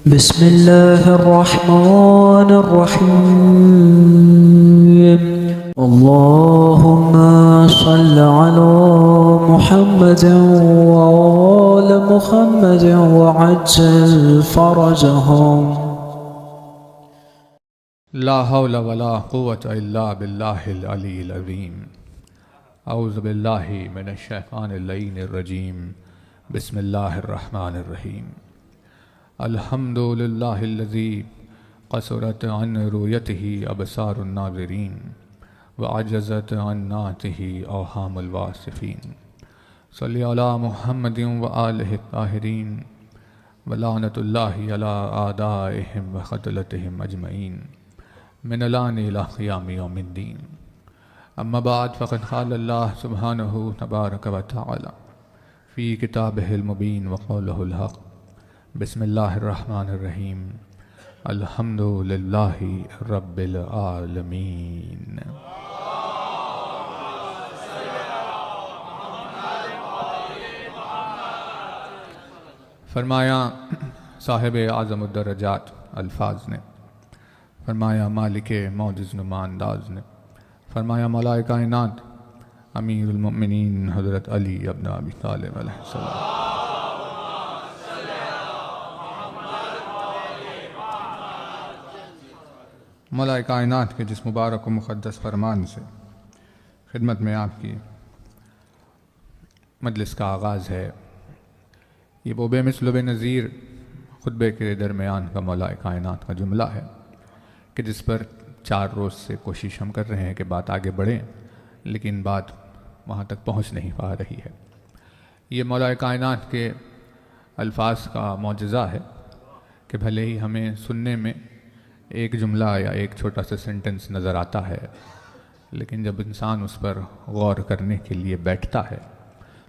बिस्मिल्लाहिर्रहमानिर्रहीम। अल्लाहुम्मा सल्लि अला मुहम्मदिन व आलि मुहम्मदिन व अज्जिल फरजहुम। ला हौला वला कुव्वता इल्ला बिल्लाहिल अलील अज़ीम। औज़ु बिल्लाहि मिनश शैतानिर लईनिर रजीम। बिस्मिल्लाहिर रहमानिर रहीम। अल्हम्दुलिल्लाहिल्लज़ी क़सरत अन रुयतिही अबसारुन नाज़िरीन व अजज़त अन नातिही औहामुल वासिफ़ीन। सल्लि अला मुहम्मदिन व आलिहि ताहिरीन व लानतुल्लाहि अला आदाइहिम व क़तलतिहिम अजमईन मिनल आनि इला क़ियामि यौमिद्दीन। अम्मा बाद फ़क़द क़ाल अल्लाह सुब्हानहु तबारक व तआला फ़ी किताबिहिल मुबीन व क़ौलिहिल हक़। बिस्मिल्लाहिर रहमानिर रहीम। अल्हम्दुलिल्लाहि रब्बिल आलमीन। फरमाया साहिब आज़मुद्दरजात अल्फाज ने, फरमाया मालिक मौजिज़ नुमा अंदाज़ ने, फरमाया मौलाए कायनात अमीरुल मोमिनीन हज़रत अली इब्न अबी तालिब अलैहिस्सलाम। मौलाए कायनात के जिस मुबारक व मुक़द्दस फरमान से खिदमत में आपकी मजलिस का आगाज़ है, ये वो बेमिसल बेनज़ीर खुतबे के दरमियान का मौलाए कायनात का जुमला है कि जिस पर 4 रोज़ से कोशिश हम कर रहे हैं कि बात आगे बढ़े, लेकिन बात वहाँ तक पहुँच नहीं पा रही है। ये मौलाए कायनात के अल्फाज का मौजज़ा है कि भले ही हमें सुनने में एक जुमला या एक छोटा सा सेंटेंस नज़र आता है, लेकिन जब इंसान उस पर गौर करने के लिए बैठता है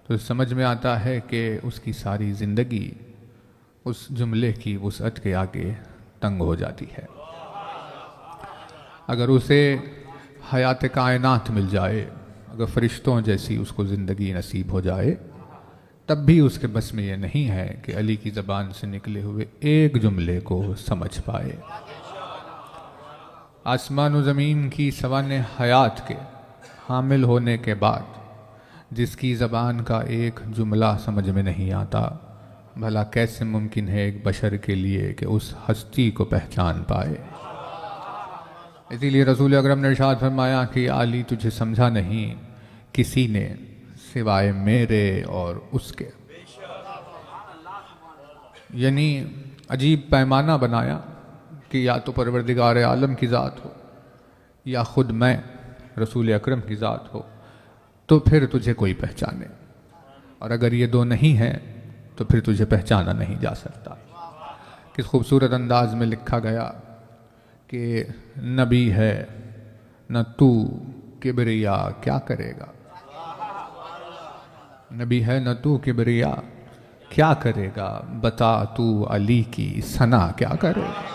तो समझ में आता है कि उसकी सारी ज़िंदगी उस जुमले की वुसअत के आगे तंग हो जाती है। अगर उसे हयात कायनात मिल जाए, अगर फ़रिश्तों जैसी उसको ज़िंदगी नसीब हो जाए, तब भी उसके बस में ये नहीं है कि अली की ज़बान से निकले हुए एक जुमले को समझ पाए। आसमान व ज़मीन की सवाने हयात के हामिल होने के बाद जिसकी ज़बान का एक जुमला समझ में नहीं आता, भला कैसे मुमकिन है एक बशर के लिए कि उस हस्ती को पहचान पाए। इसीलिए रसूल अकरम ने इरशाद फरमाया कि आली तुझे समझा नहीं किसी ने सिवाय मेरे और उसके। यानी अजीब पैमाना बनाया कि या तो परवरदिगार आलम की ज़ात हो या ख़ुद मैं रसूल अकरम की ज़ात हो तो फिर तुझे कोई पहचाने, और अगर ये दो नहीं हैं तो फिर तुझे पहचाना नहीं जा सकता। किस खूबसूरत अंदाज में लिखा गया कि नबी है न तू किबरिया क्या करेगा। नबी है न तू किबरिया क्या करेगा, बता तू अली की सना क्या करेगा।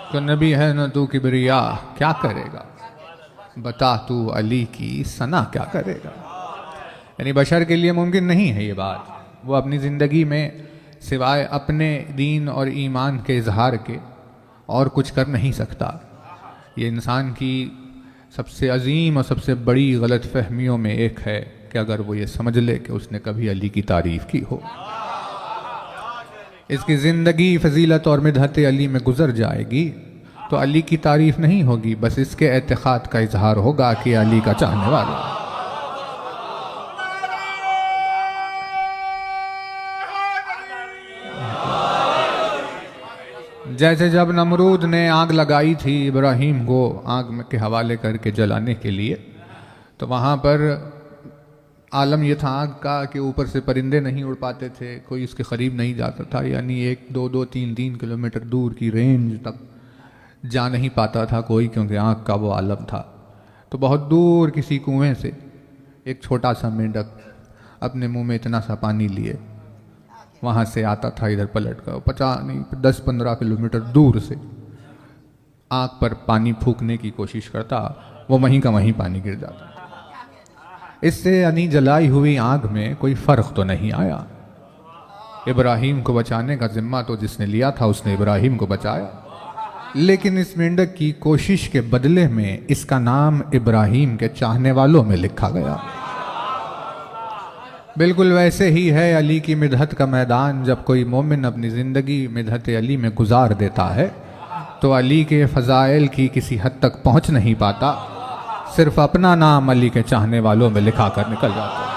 तो नबी है न तू किबरिया क्या करेगा, बता तू अली की सना क्या करेगा। यानी बशर के लिए मुमकिन नहीं है ये बात। वो अपनी ज़िंदगी में सिवाय अपने दीन और ईमान के इजहार के और कुछ कर नहीं सकता। ये इंसान की सबसे अजीम और सबसे बड़ी गलत फहमियों में एक है कि अगर वो ये समझ ले कि उसने कभी अली की तारीफ़ की हो, इसकी ज़िंदगी फजीलत और मिदहत अली में गुजर जाएगी तो अली की तारीफ़ नहीं होगी, बस इसके एतक़ाद का इजहार होगा कि अली का चाहने वाला। जैसे जब नमरूद ने आग लगाई थी इब्राहीम को आग के हवाले करके जलाने के लिए, तो वहाँ पर आलम यह था आग का कि ऊपर से परिंदे नहीं उड़ पाते थे, कोई इसके करीब नहीं जाता था। यानी 1-2-3 किलोमीटर दूर की रेंज तक जा नहीं पाता था कोई, क्योंकि आग का वो आलम था। तो बहुत दूर किसी कुएं से एक छोटा सा मेंढक अपने मुंह में इतना सा पानी लिए वहाँ से आता था इधर पलट कर, पता नहीं 10-15 किलोमीटर दूर से आँख पर पानी फूकने की कोशिश करता, वो वहीं का वहीं पानी गिर जाता। इससे यानी जलाई हुई आग में कोई फ़र्क तो नहीं आया। इब्राहिम को बचाने का जिम्मा तो जिसने लिया था उसने इब्राहिम को बचाया, लेकिन इस मेंढक की कोशिश के बदले में इसका नाम इब्राहिम के चाहने वालों में लिखा गया। बिल्कुल वैसे ही है अली की मिदहत का मैदान। जब कोई मोमिन अपनी ज़िंदगी मिदहत अली में गुजार देता है तो अली के फ़ज़ाइल की किसी हद तक पहुँच नहीं पाता, सिर्फ अपना नाम अली के चाहने वालों में लिखा कर निकल जाता है।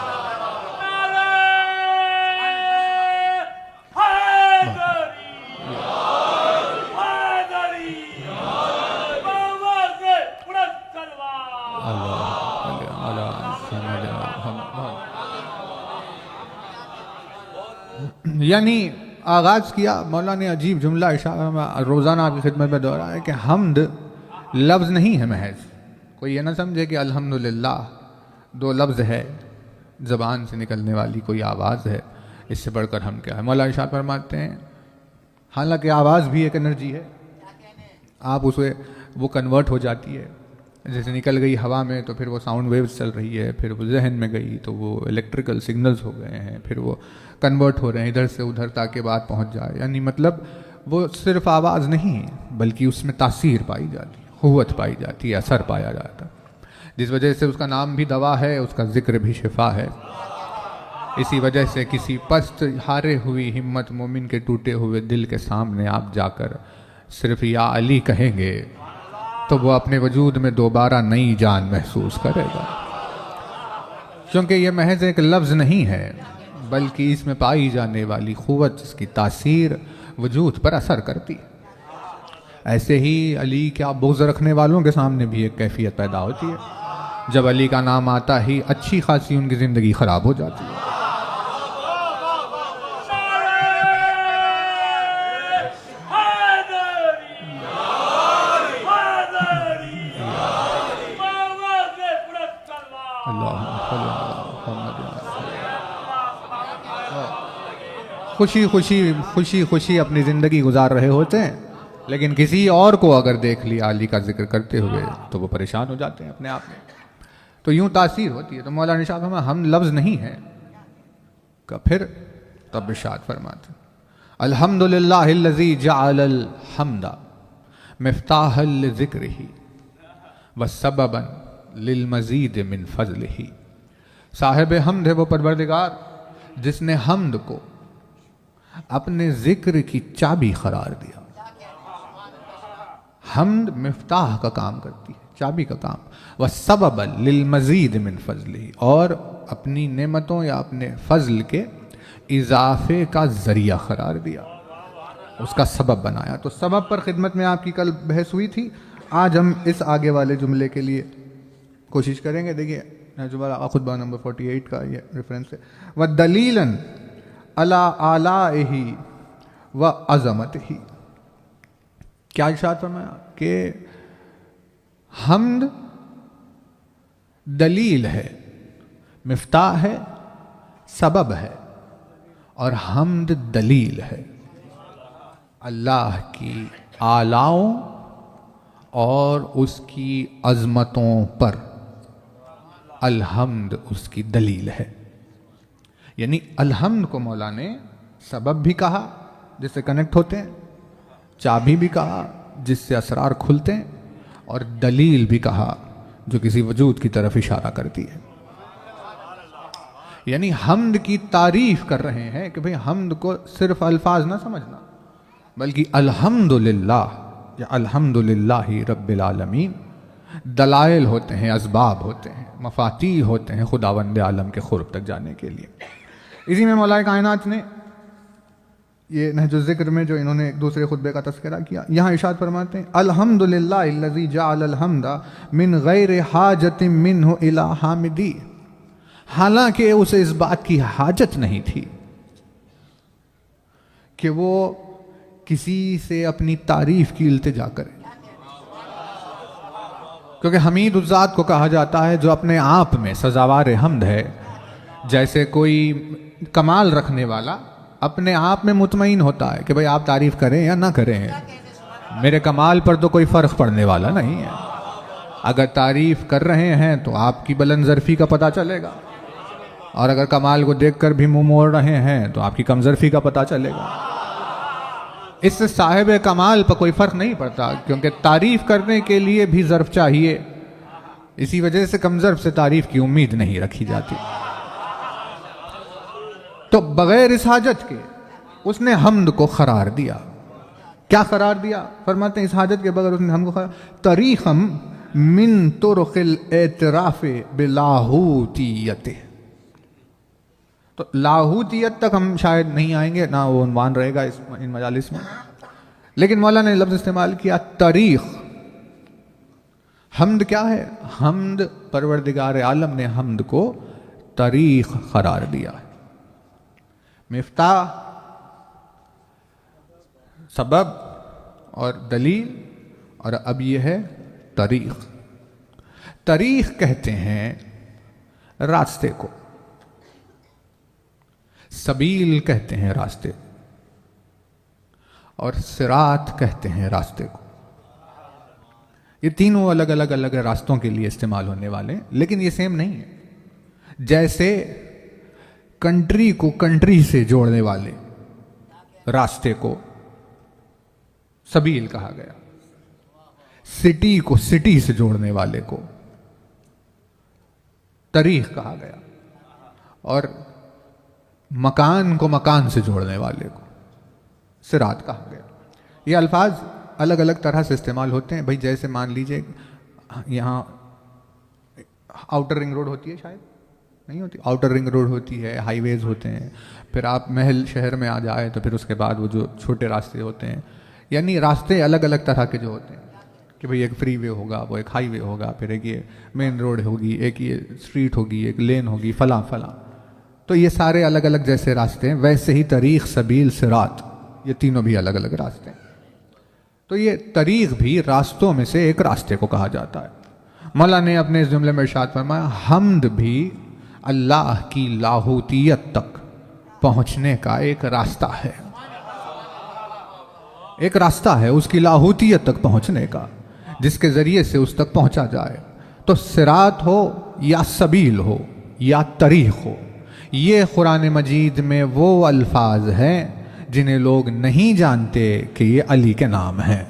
यानी आगाज़ किया मौला ने अजीब जुमला रोज़ाना आपकी खिदमत में दोहराया है कि हमद लफ्ज़ नहीं है महज। कोई ये ना समझे कि अल्हम्दुलिल्लाह 2 लफ्ज़ है, ज़बान से निकलने वाली कोई आवाज़ है, इससे बढ़कर हम क्या है। मौला इरशाद फरमाते हैं हालांकि आवाज़ भी एक एनर्जी है, आप उसे वो कन्वर्ट हो जाती है, जैसे निकल गई हवा में तो फिर वो साउंड वेव्स चल रही है, फिर वो जहन में गई तो वो इलेक्ट्रिकल सिग्नल्स हो गए हैं, फिर वो कन्वर्ट हो रहे हैं इधर से उधर ताकि बात पहुंच जाए। यानी मतलब वो सिर्फ आवाज़ नहीं बल्कि उसमें तासीर पाई जाती है, क़ुव्वत पाई जाती है, असर पाया जाता है, जिस वजह से उसका नाम भी दवा है, उसका ज़िक्र भी शिफा है। इसी वजह से किसी पस्त हारे हुई हिम्मत मोमिन के टूटे हुए दिल के सामने आप जाकर सिर्फ या अली कहेंगे तो वो अपने वजूद में दोबारा नई जान महसूस करेगा, क्योंकि ये महज एक लफ्ज़ नहीं है बल्कि इसमें पाई जाने वाली क़ुव्वत, इसकी तासीर वजूद पर असर करती है। ऐसे ही अली क्या बुग़्ज़ रखने वालों के सामने भी एक कैफियत पैदा होती है, जब अली का नाम आता ही अच्छी खासी उनकी ज़िंदगी ख़राब हो जाती है। खुशी खुशी अपनी ज़िंदगी गुजार रहे होते हैं, लेकिन किसी और को अगर देख लिया अली का जिक्र करते हुए तो वो परेशान हो जाते हैं अपने आप में। तो यूं तासीर होती है। तो मौलाना शाह फरमा हम लफ्ज़ नहीं है का, फिर तब इरशाद फरमाते अल्हम्दुलिल्लाहिल्लज़ी जअलल हम्दा मिफ्ताहल लिज़िक्रिही व सबबन लिल मज़ीद मिन फ़ज़लिही। साहिब हम्द है वो परवरदिगार जिसने हम्द को अपने जिक्र की चाबी करार दिया। हम्द मिफ्ताह का काम करती है, चाबी का काम। वह सबब लिल मज़ीद मिन फ़ज़लिही, और अपनी नेमतों या अपने फ़ज़ल के इजाफे का ज़रिया करार दिया, उसका सबब बनाया। तो सबब पर खिदमत में आपकी कल बहस हुई थी। आज हम इस आगे वाले जुमले के लिए कोशिश करेंगे। देखिए जुमला खुतबा नंबर 48 का ये रेफरेंस है। व दलीलन अला आलाही व अज़मतिही। क्या इरशाद फरमाया कि हम्द दलील है, मिफ्ताह है, सबब है, और हम्द दलील है अल्लाह की आलाओं और उसकी अज़मतों पर। अलहम्द उसकी दलील है। यानी अलहम्द को मौला ने सबब भी कहा जिससे कनेक्ट होते हैं, चाबी भी कहा जिससे असरार खुलते हैं, और दलील भी कहा जो किसी वजूद की तरफ इशारा करती है। यानी हम्द की तारीफ कर रहे हैं कि भाई हम्द को सिर्फ अल्फाज ना समझना, बल्कि अल्हम्दुलिल्लाह या अल्हम्दुलिल्लाहि रब्बिल आलमीन दलाइल होते हैं, असबाब होते हैं, मफाती होते हैं खुदावंद आलम के खुर्ब तक जाने के लिए। इसी में मौलाए कायनात ने ये नहजुल ज़िक्र में जो इन्होंने एक दूसरे खुतबे का तज़किरा किया, यहाँ इरशाद फरमाते हैं अल्हम्दुलिल्लाहिल्लज़ी जअलल हम्दा मिन गैरि हाजतिन मिन्हु इला हामिदी। हालांकि उसे इस बात की हाजत नहीं थी कि वो किसी से अपनी तारीफ की इल्तिजा करे, क्योंकि हमीद उस ज़ात को कहा जाता है जो अपने आप में सज़ावार हम्द है। जैसे कोई कमाल रखने वाला अपने आप में मुतमईन होता है कि भाई आप तारीफ करें या ना करें, मेरे कमाल पर तो कोई फ़र्क पड़ने वाला नहीं है। अगर तारीफ कर रहे हैं तो आपकी बुलंद ज़र्फ़ी का पता चलेगा, और अगर कमाल को देखकर भी मुंह मोड़ रहे हैं तो आपकी कमज़र्फ़ी का पता चलेगा। इससे साहिब कमाल पर कोई फ़र्क नहीं पड़ता, क्योंकि तारीफ करने के लिए भी ज़र्फ़ चाहिए। इसी वजह से कमज़र्फ़ से तारीफ की उम्मीद नहीं रखी जाती। तो बगैर इस हाजत के उसने हम्द को करार दिया। क्या करार दिया? फरमाते हैं इस हाजत के बगैर उसने हमको तरीक़म मिन तुरुक़िल एतराफ़े बिलाहूतियत। तो लाहूतियत तक हम शायद नहीं आएंगे, ना वो उन्वान रहेगा इन मजालिस में, लेकिन मौला ने लफ्ज़ इस्तेमाल किया तरीक़। हम्द क्या है? हम्द, परवरदिगार आलम ने हम्द को तरीक़ करार दिया। मिफ्ताह, सबब और दलील, और अब यह है तरीक़। तरीक़ कहते हैं रास्ते को, सबील कहते हैं रास्ते, और सिरात कहते हैं रास्ते को। ये तीनों अलग अलग रास्तों के लिए इस्तेमाल होने वाले हैं, लेकिन ये सेम नहीं है। जैसे कंट्री को कंट्री से जोड़ने वाले रास्ते को सबील कहा गया, सिटी को सिटी से जोड़ने वाले को तरीक़ कहा गया, और मकान को मकान से जोड़ने वाले को सिरात कहा गया। ये अल्फाज अलग अलग तरह से इस्तेमाल होते हैं। भाई जैसे मान लीजिए यहाँ आउटर रिंग रोड होती है, शायद नहीं होती, आउटर रिंग रोड होती है, हाईवेज होते हैं, फिर आप महल शहर में आ जाए तो फिर उसके बाद वो जो छोटे रास्ते होते हैं, यानी रास्ते अलग अलग तरह के जो होते हैं कि भाई एक फ्री वे होगा, वो एक हाईवे होगा, फिर एक ये मेन रोड होगी, एक ये स्ट्रीट होगी, एक लेन होगी, फला फला। तो ये सारे अलग अलग जैसे रास्ते हैं, वैसे ही तरीक़, सबील, सिरात, ये तीनों भी अलग अलग रास्ते हैं। तो ये तरीक़ भी रास्तों में से एक रास्ते को कहा जाता है। मौला ने अपने इस जुमले में इरशाद फरमाया, हम्द भी अल्लाह की लाहूतियत तक पहुंचने का एक रास्ता है, एक रास्ता है उसकी लाहूतियत तक पहुंचने का, जिसके जरिए से उस तक पहुंचा जाए। तो सिरात हो या सबील हो या तरीक़ हो, ये कुरान मजीद में वो अल्फाज हैं जिन्हें लोग नहीं जानते कि ये अली के नाम हैं।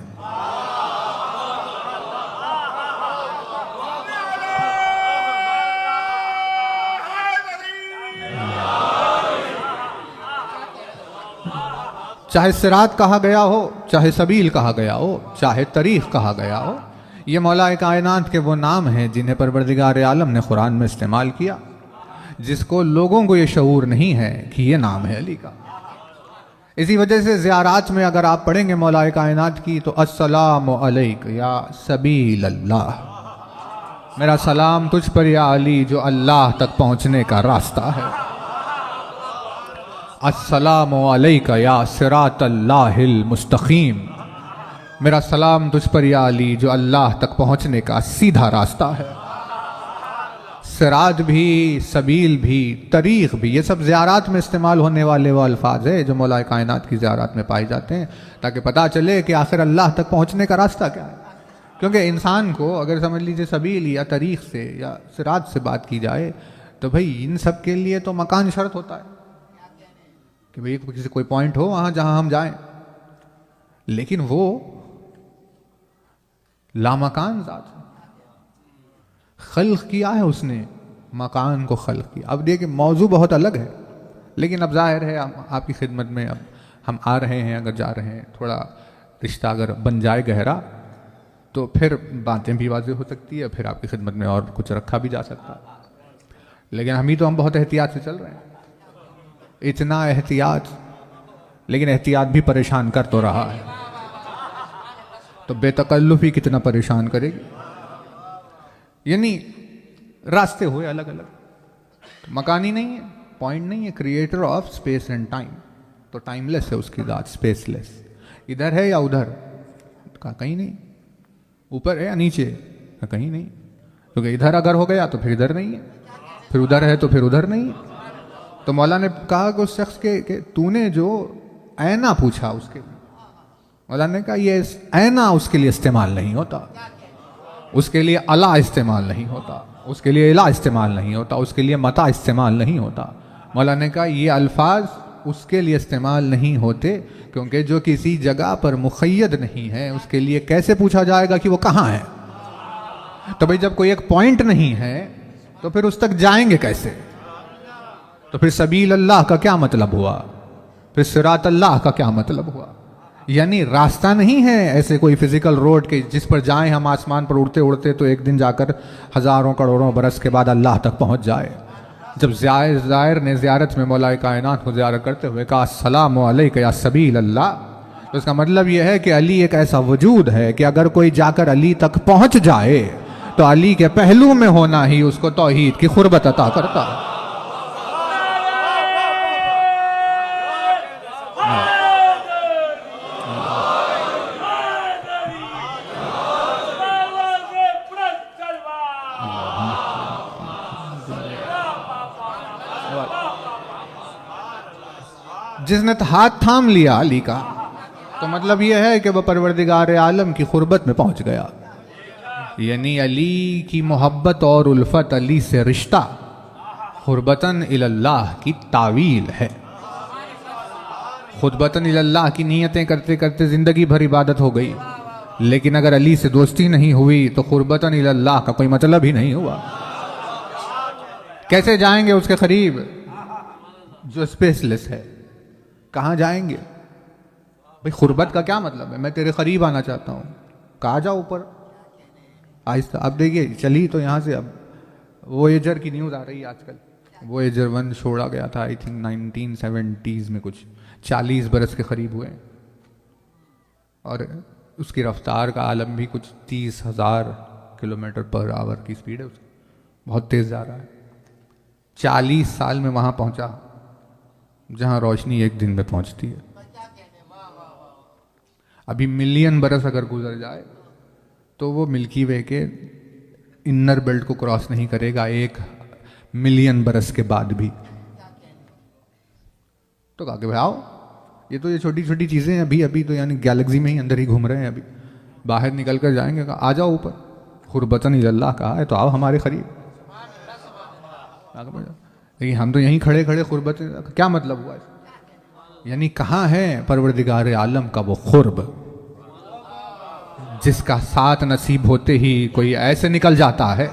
चाहे सिरात कहा गया हो, चाहे सबील कहा गया हो, चाहे तरीक़ कहा गया हो, ये मौला कायनात के वो नाम हैं जिन्हें परवरदिगार आलम ने कुरान में इस्तेमाल किया, जिसको लोगों को ये शऊर नहीं है कि ये नाम है अली का। इसी वजह से ज़ियारात में अगर आप पढ़ेंगे मौला कायनात की तो अस्सलामु अलैक या सबील अल्लाह, मेरा सलाम तुझ पर या अली जो अल्लाह तक पहुंचने का रास्ता है। अस्सलामु अलैका या सिरातल्लाहिल मुस्तकीम, मेरा सलाम तुझ पर या अली जो अल्लाह तक पहुंचने का सीधा रास्ता है। सिरात भी, सबील भी, तरीक़ भी, ये सब ज़ियारात में इस्तेमाल होने वाले वो अल्फाज है जो मौला कायनात की ज़ियारात में पाए जाते हैं, ताकि पता चले कि आखिर अल्लाह तक पहुंचने का रास्ता क्या है। क्योंकि इंसान को अगर समझ लीजिए सबील या तरीक़ से या सिरात से बात की जाए तो भाई इन सब के लिए तो मकान शर्त होता है कि भाई किसी कोई पॉइंट हो वहाँ जहाँ हम जाएं, लेकिन वो लामकान ज़ात खल्क़ किया है उसने, मकान को खल्क़ किया। अब देखिए मौजू बहुत अलग है, लेकिन अब जाहिर है आपकी खिदमत में अब हम आ रहे हैं, अगर जा रहे हैं, थोड़ा रिश्ता अगर बन जाए गहरा तो फिर बातें भी वाज़ेह हो सकती है, फिर आपकी खिदमत में और कुछ रखा भी जा सकता है। लेकिन हम बहुत एहतियात से चल रहे हैं, इतना एहतियात, लेकिन एहतियात भी परेशान कर तो रहा है, तो बेतकल्लुफ़ी कितना परेशान करेगी। यानी रास्ते हुए अलग अलग, तो मकानी नहीं है, पॉइंट नहीं है, creator of space and time, तो टाइमलेस है उसकी ज़ात, स्पेसलेस। इधर है या उधर, का कहीं नहीं, ऊपर है या नीचे, का कहीं नहीं, क्योंकि इधर अगर हो गया तो फिर इधर नहीं है, फिर उधर है तो फिर उधर नहीं है। तो मौला ने कहा कि उस शख्स के तूने जो ऐना पूछा उसके लिए, मौला ने कहा ये ऐना उसके लिए इस्तेमाल नहीं होता, उसके लिए अला इस्तेमाल नहीं होता, उसके लिए इला इस्तेमाल नहीं होता, उसके लिए मता इस्तेमाल नहीं होता। मौला ने कहा ये अल्फाज उसके लिए इस्तेमाल नहीं होते क्योंकि जो किसी जगह पर मुक़य्यद नहीं है उसके लिए कैसे पूछा जाएगा कि वो कहाँ है। तो भाई जब कोई एक पॉइंट नहीं है तो फिर उस तक जाएंगे कैसे? तो फिर सबील अल्लाह का क्या मतलब हुआ, फिर सिरात अल्लाह का क्या मतलब हुआ? यानी रास्ता नहीं है ऐसे कोई फिजिकल रोड के जिस पर जाएं हम आसमान पर उड़ते उड़ते तो एक दिन जाकर हजारों करोड़ों बरस के बाद अल्लाह तक पहुंच जाए। जब ज़ायर ने ज़ियारत में मौला कायनात को ज़ियारत करते हुए कहा अस्सलामु अलैका या सबील अल्लाह, तो इसका मतलब यह है कि अली एक ऐसा वजूद है कि अगर कोई जाकर अली तक पहुंच जाए तो अली के पहलू में होना ही उसको तौहीद की खुरबत अता करता है। जिसने हाथ थाम लिया अली का तो मतलब यह है कि वह परवरदिगार आलम की खुरबत में पहुंच गया। यानी अली की मोहब्बत और उल्फत, अली से रिश्ता खुरबतन इल्लाह की तावील है। खुरबतन इल्लाह की नीयतें करते करते जिंदगी भर इबादत हो गई, लेकिन अगर अली से दोस्ती नहीं हुई तो खुरबतन इल्लाह का कोई मतलब ही नहीं हुआ। कैसे जाएंगे उसके करीब जो स्पेसलेस है? कहाँ जाएंगे भाई? खुरबत का क्या मतलब है? मैं तेरे करीब आना चाहता हूँ, कहाँ जाओ ऊपर आहिस्ता। अब देखिए चली तो यहाँ से अब वोएजर की न्यूज़ आ रही है आजकल। वोएजर 1 छोड़ा गया था आई थिंक 1970s में, कुछ 40 बरस के करीब हुए और उसकी रफ्तार का आलम भी कुछ 30,000 किलोमीटर पर आवर की स्पीड है, उसकी बहुत तेज़ जा रहा है। 40 साल में वहाँ पहुँचा जहाँ रोशनी एक दिन में पहुँचती है। अभी मिलियन बरस अगर गुजर जाए तो वो मिल्की वे के इनर बेल्ट को क्रॉस नहीं करेगा 1 मिलियन बरस के बाद भी। तो कहा कि भाई आओ, ये छोटी छोटी चीज़ें अभी अभी तो यानी गैलेक्सी में ही अंदर ही घूम रहे हैं, अभी बाहर निकल कर जाएंगे। कहा आ जाओ ऊपर, खुरबतन इल्लाह कहा है तो आओ हमारे करीब। लेकिन हम तो यहीं खड़े खड़े खुरबत, क्या मतलब हुआ? यानी कहाँ है परवरदिगार आलम का वो खुर्ब जिसका साथ नसीब होते ही कोई ऐसे निकल जाता है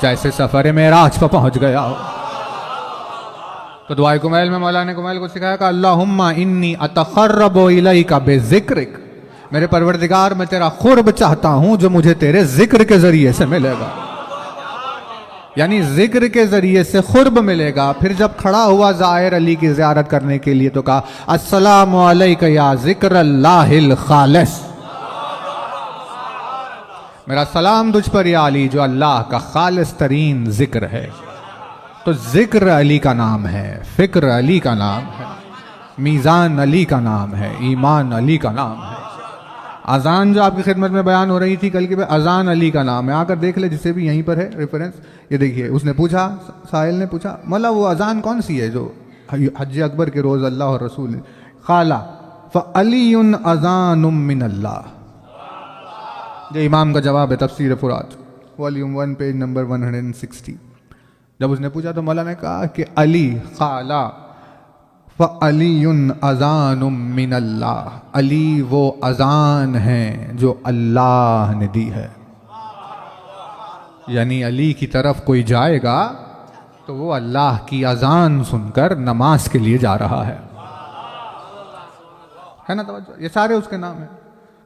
जैसे सफर मेराज पर पहुंच गया हो। तो दुआए कुमैल में मौला ने कुमैल को सिखाया कि अल्लाहुम्मा इन्नी अतक़र्रबु इलैका बिज़िक्रिक, मेरे परवरदिगार मैं तेरा खुर्ब चाहता हूं जो मुझे तेरे जिक्र के जरिए से मिलेगा। यानी जिक्र के जरिए से खुर्ब मिलेगा। फिर जब खड़ा हुआ ज़ाहिर अली की ज़ियारत करने के लिए तो कहा अस्सलामु अलैका या ज़िक्रल्लाहिल खालिस, मेरा सलाम तुझ पर या अली जो अल्लाह का खालिस तरीन जिक्र है। तो जिक्र अली का नाम है, फिक्र अली का नाम है, मीज़ान अली का नाम है, ईमान अली का नाम है। अजान जो आपकी खिदमत में बयान हो रही थी कल की, अजान अली का नाम है। आकर देख ले जिसे भी यहीं पर है रेफरेंस। ये देखिए उसने पूछा, साहिल ने पूछा मौला वो अजान कौन सी है जो हज अकबर के रोज़ अल्लाह और रसूल ने खाला फ़अलियुन अज़ानुम मिनल्लाह। ये इमाम का जवाब है तफसीर फुरात वॉल्यूम 1 पेज नंबर 160। जब उसने पूछा तो मौला ने कहा कि अली खाला फ़अलियुन अज़ानुम मिनल्लाह, अली वो अज़ान है जो अल्लाह ने दी है। यानी अली की तरफ कोई जाएगा तो वो अल्लाह की अज़ान सुनकर नमाज के लिए जा रहा है ना? तवज्जो, ये सारे उसके नाम हैं।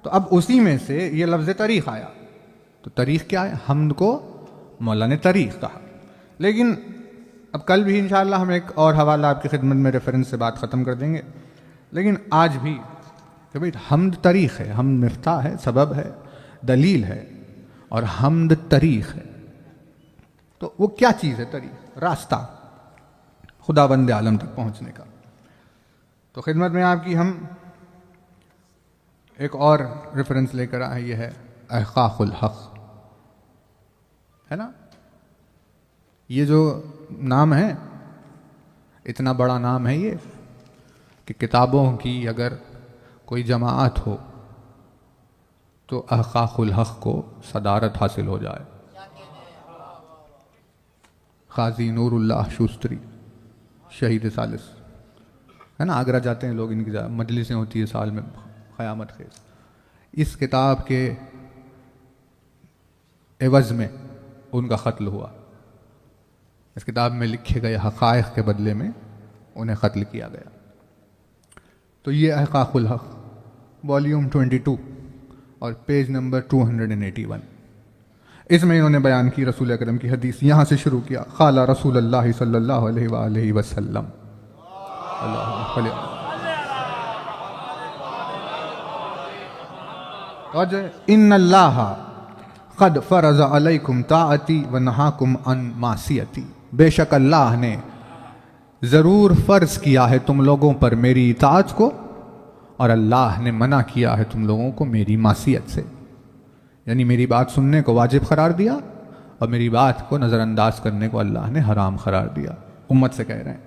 तो अब उसी में से ये लफ्ज़ तरीक़ आया। तो तरीक़ क्या है? हमद को मौला ने तरीक़ कहा। लेकिन अब कल भी इंशाअल्लाह हम एक और हवाला आपकी खिदमत में रेफरेंस से बात ख़त्म कर देंगे। लेकिन आज भी कि भाई हमद तरीक़ है, हमद मिफ्ताह है, सबब है, दलील है और हमद तरीक़ है। तो वो क्या चीज़ है? तरीक़, रास्ता खुदाबंद आलम तक पहुँचने का। तो खिदमत में आपकी हम एक और रेफरेंस लेकर आए, ये है अहक़ाक़ुल हक़, है ना? ये जो नाम है इतना बड़ा नाम है ये कि किताबों की अगर कोई जमाअत हो तो अहक़ाक़ुल हक़ को सदारत हासिल हो जाए। क़ाज़ी नूरुल्लाह शूस्तरी शहीद सालिस है ना, आगरा जाते हैं लोग, इनकी मजलिसें होती है साल में क़यामत खेज़। इस किताब के एवज़ में उनका क़त्ल हुआ। इस किताब में लिखे गए हक़ाइक़ के बदले में उन्हें क़त्ल किया गया। तो ये अहक़ाक़ुल हक़ वॉल्यूम 22 और पेज नंबर 281, इसमें इन्होंने बयान की रसूल अकरम की हदीस। यहाँ से शुरू किया, क़ाला रसूलुल्लाह सल्लल्लाहु अलैहि वसल्लम, इन्नल्लाह क़द फ़रज़ अलैकुम ताअती व नहाकुम अन मासियती, बेशक अल्लाह ने ज़रूर फ़र्ज़ किया है तुम लोगों पर मेरी इताअत को, और अल्लाह ने मना किया है तुम लोगों को मेरी मासियत से, यानी मेरी बात सुनने को वाजिब करार दिया और मेरी बात को नज़रअंदाज करने को अल्लाह ने हराम करार दिया। उम्मत से कह रहे हैं।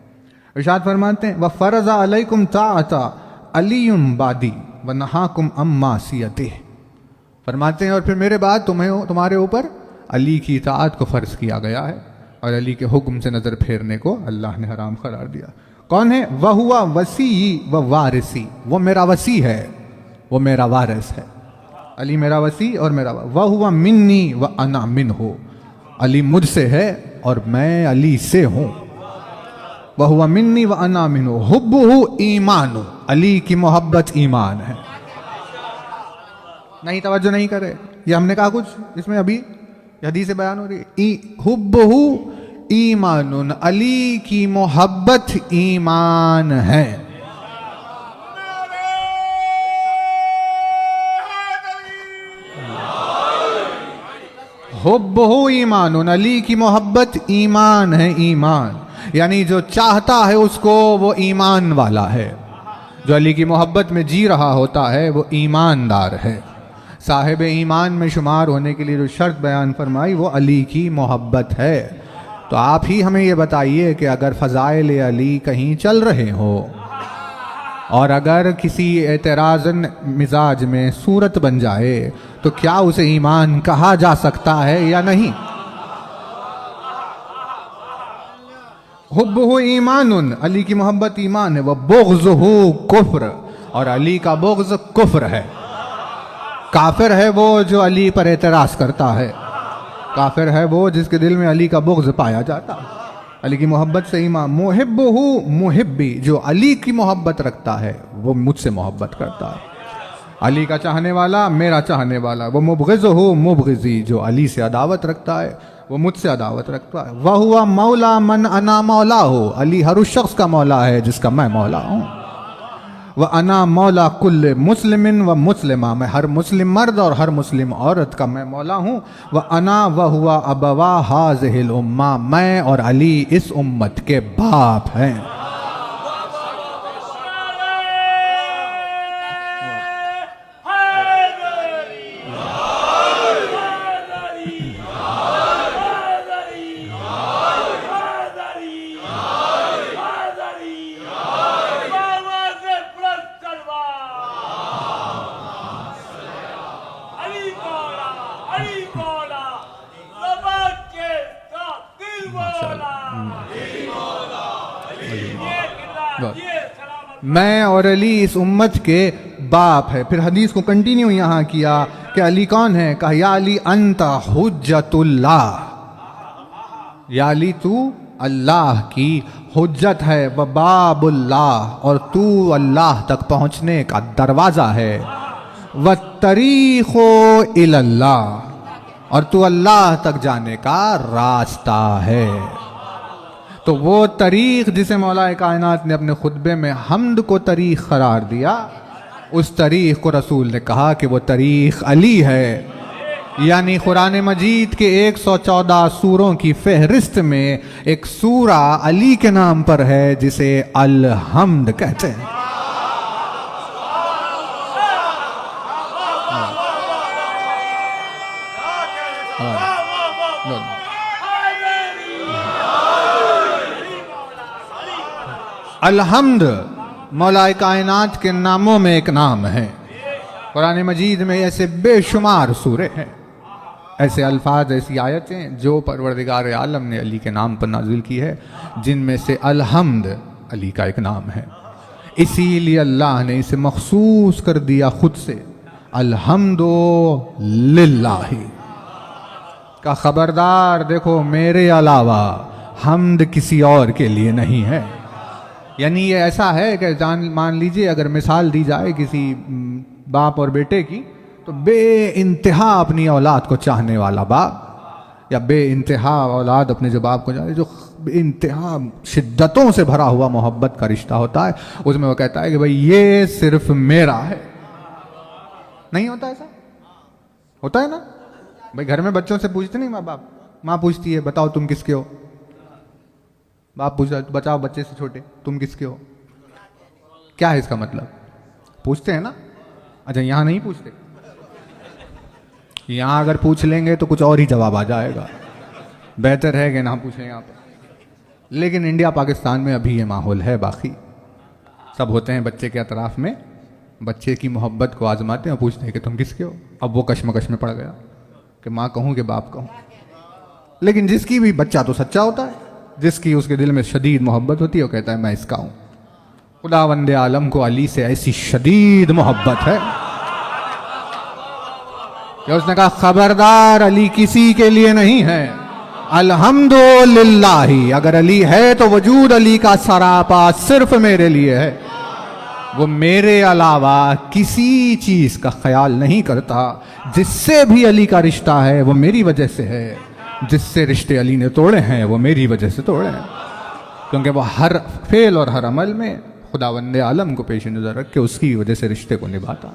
इरशाद फरमाते हैं, व फ़रज़ा अलैकुम ताअता अलीयुम बादी व नहाकुम अम मासियतिह, फरमाते हैं और फिर मेरे बाद तुम्हारे ऊपर अली की इताअत को फ़र्ज़ किया गया है और अली के हुक्म से नज़र फेरने को अल्लाह ने हराम करार दिया। कौन है? वह हुआ वसी व वारिसी, वो मेरा वसी है, वो मेरा वारिस है। अली मेरा वसी और मेरा वह हुआ मिन्नी व अना मिन हो, अली मुझसे है और मैं अली से हूँ। वह हुआ मिन्नी व अना मिन हो, हुब्बुहु ईमानु, अली की मोहब्बत ईमान है। नहीं, तवज्जो नहीं करे, ये हमने कहा कुछ इसमें अभी हदीस से बयान हो रही है। हुब्बुहु ईमानुन, अली की मोहब्बत ईमान है। हुब्बुहु ईमानुन, अली की मोहब्बत ईमान है। ईमान यानी जो चाहता है उसको वो ईमान वाला है, जो अली की मोहब्बत में जी रहा होता है वो ईमानदार है। साहिब ईमान में शुमार होने के लिए जो शर्त बयान फरमाई वो अली की मोहब्बत है। तो आप ही हमें ये बताइए कि अगर फ़ज़ाइल अली कहीं चल रहे हो और अगर किसी एतराज़न मिजाज में सूरत बन जाए तो क्या उसे ईमान कहा जा सकता है या नहीं? हुब्बुहु ईमानुन, अली की मोहब्बत ईमान है। वह बुग़्ज़ुहु कुफ्र, और अली का बुग़्ज़ कुफ्र है। काफिर है वो जो अली पर एतराज़ करता है, काफिर है वो जिसके दिल में अली का बुग़्ज़ पाया जाता है। अली की मोहब्बत से ईमान। मुहिब्बुहु मुहिब्बी, जो अली की मोहब्बत रखता है वो मुझसे मोहब्बत करता है। अली का चाहने वाला मेरा चाहने वाला। वो मुबग़िज़ुहु मुबग़िज़ी, जो अली से अदावत रखता है वो मुझसे अदावत रखता है। वह हुआ मौला मन अना मौला हो, अली हर उस शख्स का मौला है जिसका मैं मौला हूँ। वह अना मौला कुल्ल मुस्लिमिन व मुस्लिमा, मैं हर मुस्लिम मर्द और हर मुस्लिम औरत का मैं मौला हूँ। वह अना व हुआ अबवा हाज़िहिल उम्मा, मैं और अली इस उम्मत के बाप हैं। मैं और अली इस उम्मत के बाप है। फिर हदीस को कंटिन्यू यहाँ किया कि अली कौन है? कहा या अली अंता हुज्जतुल्लाह, या अली तू अल्लाह की हुज्जत है। व बाबुल्लाह, और तू अल्लाह तक पहुँचने का दरवाज़ा है। व तरीक़ो इलल्लाह, और तू अल्लाह तक जाने का रास्ता है। तो वो तरीक़ जिसे मौलाए कायनात ने अपने खुतबे में हम्द को तरीक़ करार दिया, उस तरीक़ को रसूल ने कहा कि वो तरीक़ अली है। यानी कुरान मजीद के 114 सूरों की फहरिस्त में एक सूरा अली के नाम पर है जिसे अल हम्द कहते हैं। अलहम्द मौलाए कायनात के नामों में एक नाम है। कुरान मजीद में ऐसे बेशुमार सूरे हैं, ऐसे अल्फाज, ऐसी आयतें जो परवरदिगार आलम ने अली के नाम पर नाजिल की है, जिनमें से अलहम्द अली का एक नाम है। इसीलिए अल्लाह ने इसे मखसूस कर दिया खुद से, अलहम्दु लिल्लाहि का खबरदार, देखो मेरे अलावा हम्द किसी और के लिए नहीं है। यानी ये ऐसा है कि मान लीजिए अगर मिसाल दी जाए किसी बाप और बेटे की, तो बे इंतहा अपनी औलाद को चाहने वाला बाप, या बे इंतहा औलाद अपने जो बाप को चाहे, जो इंतहा शिद्दतों से भरा हुआ मोहब्बत का रिश्ता होता है, उसमें वो कहता है कि भाई ये सिर्फ मेरा है। नहीं होता ऐसा? होता है ना भाई? घर में बच्चों से पूछते नहीं माँ बाप, माँ पूछती है बताओ तुम किसके हो, बाप पूछता बताओ बच्चे से छोटे तुम किसके हो। क्या है इसका मतलब? पूछते हैं ना? अच्छा, यहां नहीं पूछते? यहां अगर पूछ लेंगे तो कुछ और ही जवाब आ जाएगा। बेहतर है कि ना पूछें यहाँ पर। लेकिन इंडिया पाकिस्तान में अभी ये माहौल है। बाकी सब होते हैं बच्चे के अतराफ में, बच्चे की मोहब्बत को आजमाते हैं और पूछते हैं कि तुम किसके हो। अब वो कश्मकश में पड़ गया कि माँ कहूँ कि बाप कहूँ। लेकिन जिसकी भी, बच्चा तो सच्चा होता है, जिसकी उसके दिल में शदीद मोहब्बत होती है, वो कहता है मैं इसका हूँ। खुदावंदे आलम को अली से ऐसी शदीद मोहब्बत है कि उसने कहा खबरदार, अली किसी के लिए नहीं है, अल्हम्दुलिल्लाह। अगर अली है तो वजूद अली का सरापा सिर्फ मेरे लिए है। वो मेरे अलावा किसी चीज का ख्याल नहीं करता। जिससे भी अली का रिश्ता है वो मेरी वजह से है, जिससे रिश्ते अली ने तोड़े हैं वो मेरी वजह से तोड़े हैं, क्योंकि वो हर फेल और हर अमल में खुदावंदे आलम को पेश नज़र रख के उसकी वजह से रिश्ते को निभाता।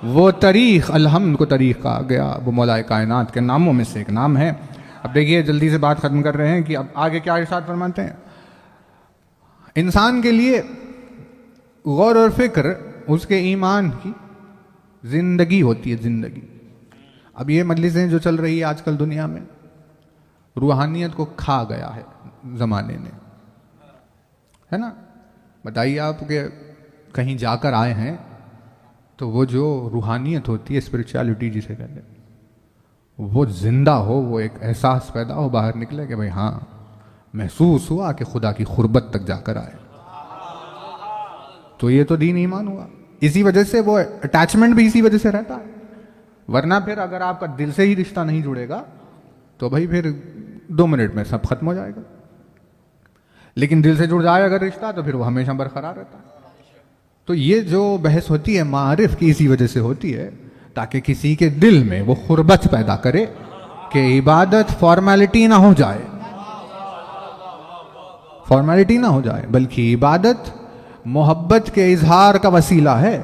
वो तरीक़, अलहम्द को तरीक़ कहा गया, वो मौलाए कायनात के नामों में से एक नाम है। अब देखिए, जल्दी से बात ख़त्म कर रहे हैं कि अब आगे क्या इरशाद फरमाते हैं। इंसान के लिए गौर और फिक्र उसके ईमान की ज़िंदगी होती है, ज़िंदगी। अब ये मजलिसें जो चल रही है आजकल दुनिया में, रूहानियत को खा गया है ज़माने ने, है ना? बताइए आप कि कहीं जाकर आए हैं तो वो जो रूहानियत होती है, स्पिरिचुअलिटी जिसे कहते हैं, वो जिंदा हो, वो एक एहसास पैदा हो, बाहर निकले कि भाई हाँ महसूस हुआ कि खुदा की खुर्बत तक जाकर आए, तो ये तो दीन ईमान हुआ। इसी वजह से वो अटैचमेंट भी इसी वजह से रहता है। वरना फिर अगर आपका दिल से ही रिश्ता नहीं जुड़ेगा तो भाई फिर 2 मिनट में सब खत्म हो जाएगा। लेकिन दिल से जुड़ जाए अगर रिश्ता तो फिर वो हमेशा बरकरार रहता है। तो ये जो बहस होती है मारिफ की, इसी वजह से होती है ताकि किसी के दिल में वो खुर्बत पैदा करे कि इबादत फॉर्मेलिटी ना हो जाए, फॉर्मेलिटी ना हो जाए, बल्कि इबादत मोहब्बत के इजहार का वसीला है।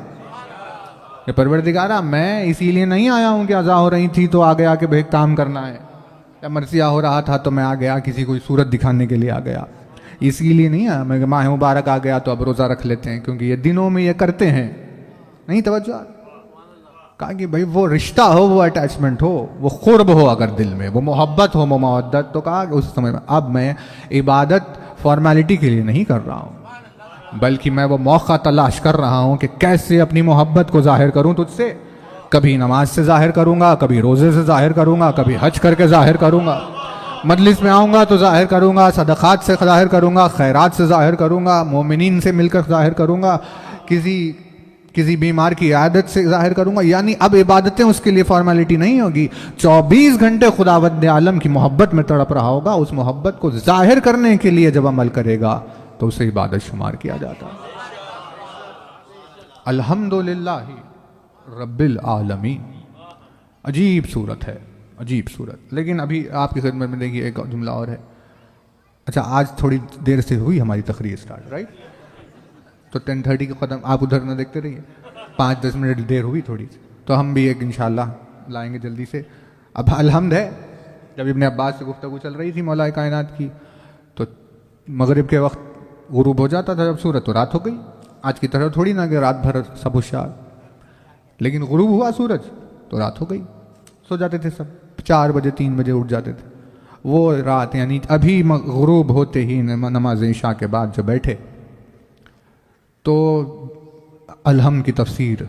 कि परवरदिगारा मैं इसीलिए नहीं आया हूं कि अज़ा हो रही थी तो आ गया कि भाई काम करना है, या मरसिया हो रहा था तो मैं आ गया, किसी को सूरत दिखाने के लिए आ गया, इसीलिए नहीं आया मैं। माह मुबारक आ गया तो अब रोज़ा रख लेते हैं क्योंकि ये दिनों में ये करते हैं। नहीं, तवज्जो। कहा कि भाई वो रिश्ता हो, वो अटैचमेंट हो, वो खुर्ब हो, अगर दिल में वो मोहब्बत हो, मवद्दत, तो कहा कि उस समय में अब मैं इबादत फॉर्मेलिटी के लिए नहीं कर रहा हूँ, बल्कि मैं वो मौका तलाश कर रहा हूँ कि कैसे अपनी मोहब्बत को जाहिर करूँ तुझसे। कभी नमाज से जाहिर करूँगा, कभी रोज़े से जाहिर करूँगा, कभी हज करके जाहिर करूँगा, मजलिस में आऊँगा तो जाहिर करूँगा, सदक़ात से जाहिर करूँगा, खैरात से जाहिर करूँगा, मोमिनीन से मिलकर जाहिर करूँगा, किसी बीमार की इयादत से जाहिर करूँगा। यानी अब इबादतें उसके लिए फॉर्मेलिटी नहीं होगी, 24 घंटे खुदावंद आलम की मोहब्बत में तड़प रहा होगा। उस मोहब्बत को जाहिर करने के लिए जब अमल करेगा तो उसे इबादत शुमार किया जाता है। अल्हम्दुलिल्लाह रब्बिल आलमीन। अजीब सूरत है, अजीब सूरत। लेकिन अभी आपकी खिदमत में देखिए एक जुमला और है। अच्छा, आज थोड़ी देर से हुई हमारी तकरीर स्टार्ट, राइट? तो 10:30 के कदम आप उधर न देखते रहिए, 5-10 मिनट देर हुई थोड़ी सी, तो हम भी एक इंशाल्लाह लाएंगे जल्दी से। अब अलहम्द है, जब इब्ने अब्बास से गुफ्तगू चल रही थी मौलाए कायनात की, तो मगरिब के वक्त गुरूब हो जाता था जब सूरत, तो रात हो गई। आज की तरह थोड़ी ना कि रात भर सब होशियार, लेकिन गुरूब हुआ सूरज तो रात हो गई, सो जाते थे सब, 4 बजे 3 बजे उठ जाते थे। वो रात यानी अभी गुरूब होते ही नमाज इशा के बाद जो बैठे तो अलहम की तफसीर,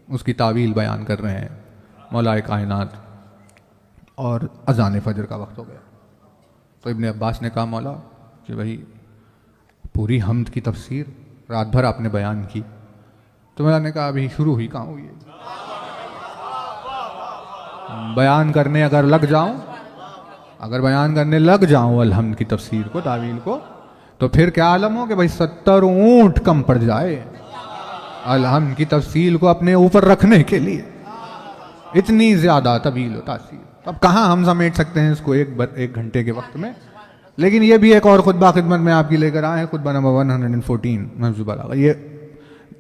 उसकी तावील बयान कर रहे हैं मौलाए कायनात, और अज़ान फ़जर का वक्त हो गया। तो इब्ने अब्बास ने कहा मौला कि भाई पूरी हम्द की तफसीर रात भर आपने बयान की, तो मैंने कहा अभी शुरू हुई कहाँ हुई है, बयान करने अगर बयान करने लग जाऊं अलहम्द की तफसीर को, तावील को, तो फिर क्या आलम हो कि भाई 70 ऊंट कम पड़ जाए अलहम्द की तफसील को अपने ऊपर रखने के लिए, इतनी ज्यादा तवील हो तासीर। अब कहाँ हम समेट सकते हैं इसको एक घंटे के वक्त में। लेकिन ये भी एक और खुतबा खिदमत में आपकी लेकर आए हैं, खुतबा नंबर 114 महजूब। ये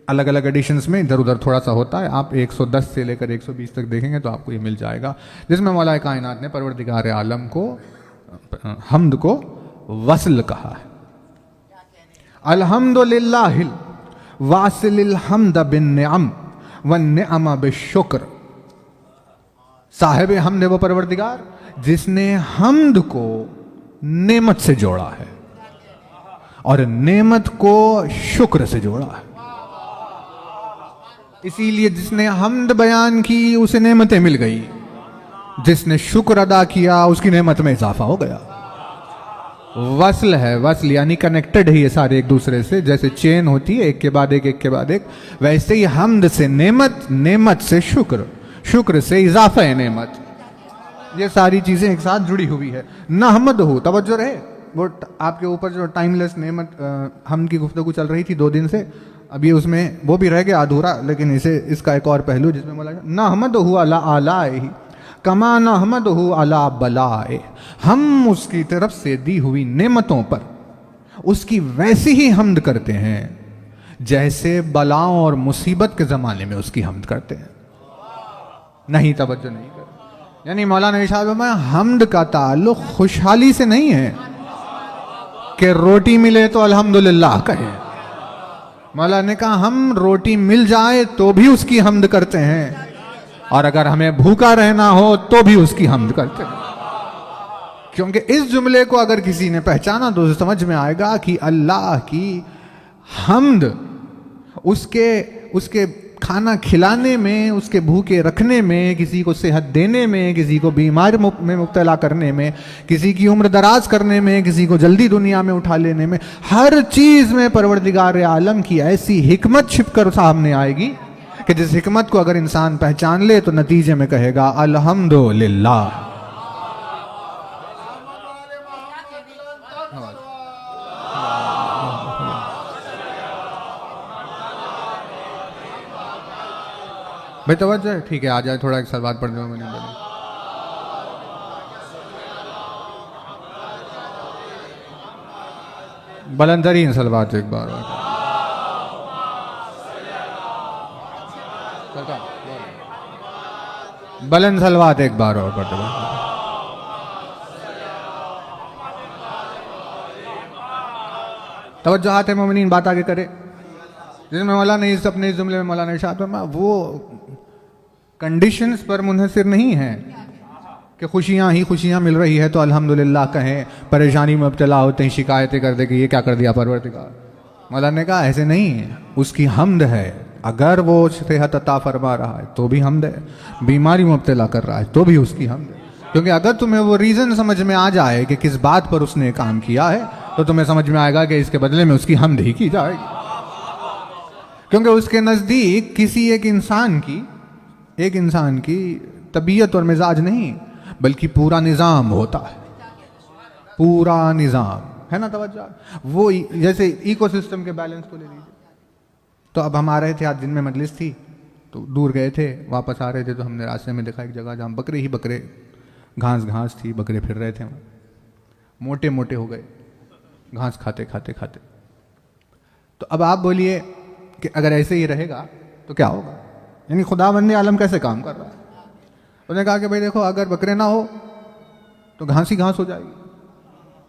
अलग अलग एडिशंस में इधर उधर थोड़ा सा होता है, आप 110 से लेकर 120 तक देखेंगे तो आपको ये मिल जाएगा, जिसमें मौलाए कायनात ने परवरदिगार आलम को हम्द को वस्ल कहा है। अल्हम्दुलिल्लाहिल वासिलिल हम्द बिन निअम वन निअम बिश्शुक्र। साहिब हम्द वो परवरदिगार जिसने हम्द को नेमत से जोड़ा है और नेमत को शुक्र से जोड़ा है। इसीलिए जिसने हम्द बयान की उसे नेमतें मिल गई, जिसने शुक्र अदा किया उसकी नेमत में इजाफा हो गया। वस्ल है, वस्ल यानी कनेक्टेड है ये सारे एक दूसरे से, जैसे चेन होती है एक के बाद एक, वैसे ही हम्द से नेमत, नेमत से शुक्र, शुक्र से इजाफा है नेमत, ये सारी चीजें एक साथ जुड़ी हुई है। नहमद हो, तवज्जो रहे, वो आपके ऊपर जो टाइमलेस नेमत हम्द की गुफ्तगू चल रही थी 2 दिन से, अब ये उसमें वो भी रह गया अधूरा, लेकिन इसका एक और पहलू जिसमें बोला नहमद हुआ अला आलाए कमा नहमद हु अला बलाए, हम उसकी तरफ से दी हुई नेमतों पर उसकी वैसी ही हम्द करते हैं जैसे बलाओं और मुसीबत के ज़माने में उसकी हम्द करते हैं। नहीं, तवज्जो नहीं कर, यानी मौलाना इरशाद फरमाया हम्द का ताल्लुक खुशहाली से नहीं है कि रोटी मिले तो अल्हम्दुलिल्लाह कहें। मौलाना ने कहा हम रोटी मिल जाए तो भी उसकी हम्द करते हैं, और अगर हमें भूखा रहना हो तो भी उसकी हम्द करते हैं, क्योंकि इस जुमले को अगर किसी ने पहचाना तो समझ में आएगा कि अल्लाह की हम्द उसके खाना खिलाने में, उसके भूखे रखने में, किसी को सेहत देने में, किसी को बीमार में मुब्तला करने में, किसी की उम्र दराज करने में, किसी को जल्दी दुनिया में उठा लेने में, हर चीज में परवरदिगार आलम की ऐसी हिकमत छिपकर सामने आएगी कि जिस हिकमत को अगर इंसान पहचान ले तो नतीजे में कहेगा अल्हम्दुलिल्लाह। भाई तवज्जो है, ठीक है, आ जाए थोड़ा एक सलवात पढ़ दो। मैंने बोला बुलंदतरीन सलवात एक बार बुलंद सलवात एक बार और पढ़ दो। तवज्जुहात मोमिनीन बात आगे करे, जिसमें मौलाना इस अपने जुमले में मौलाना इरशाद फरमाया वो कंडीशंस पर मुनहसिर नहीं है कि खुशियां ही खुशियां मिल रही है तो अल्हम्दुलिल्लाह कहें, परेशानी में मुब्तला होते हैं शिकायतें कर दे कि ये क्या कर दिया परवरदिगार। मौलाना ने कहा ऐसे नहीं है, उसकी हम्द है, अगर वो सेहत अता फरमा रहा है तो भी हम्द है, बीमारी में मुब्तला कर रहा है तो भी उसकी हम्द है, क्योंकि अगर तुम्हें वो रीज़न समझ में आ जाए कि किस बात पर उसने काम किया है तो तुम्हें समझ में आएगा कि इसके बदले में उसकी हम्द ही की जाएगी, क्योंकि उसके नज़दीक किसी एक इंसान की तबीयत और मिजाज नहीं बल्कि पूरा निज़ाम होता है, पूरा निज़ाम है ना। तवज्जो, वो जैसे इकोसिस्टम के बैलेंस को ले लीजिए। तो अब हम आ रहे थे, आज दिन में मजलिस थी तो दूर गए थे, वापस आ रहे थे तो हमने रास्ते में देखा एक जगह जहाँ बकरे ही बकरे, घास थी, बकरे फिर रहे थे, मोटे मोटे हो गए घास खाते खाते खाते। तो अब आप बोलिए कि अगर ऐसे ही रहेगा तो क्या होगा, यानी खुदावंद आलम कैसे काम कर रहा है। उन्होंने कहा कि भाई देखो, अगर बकरे ना हो तो घास ही घास हो जाएगी,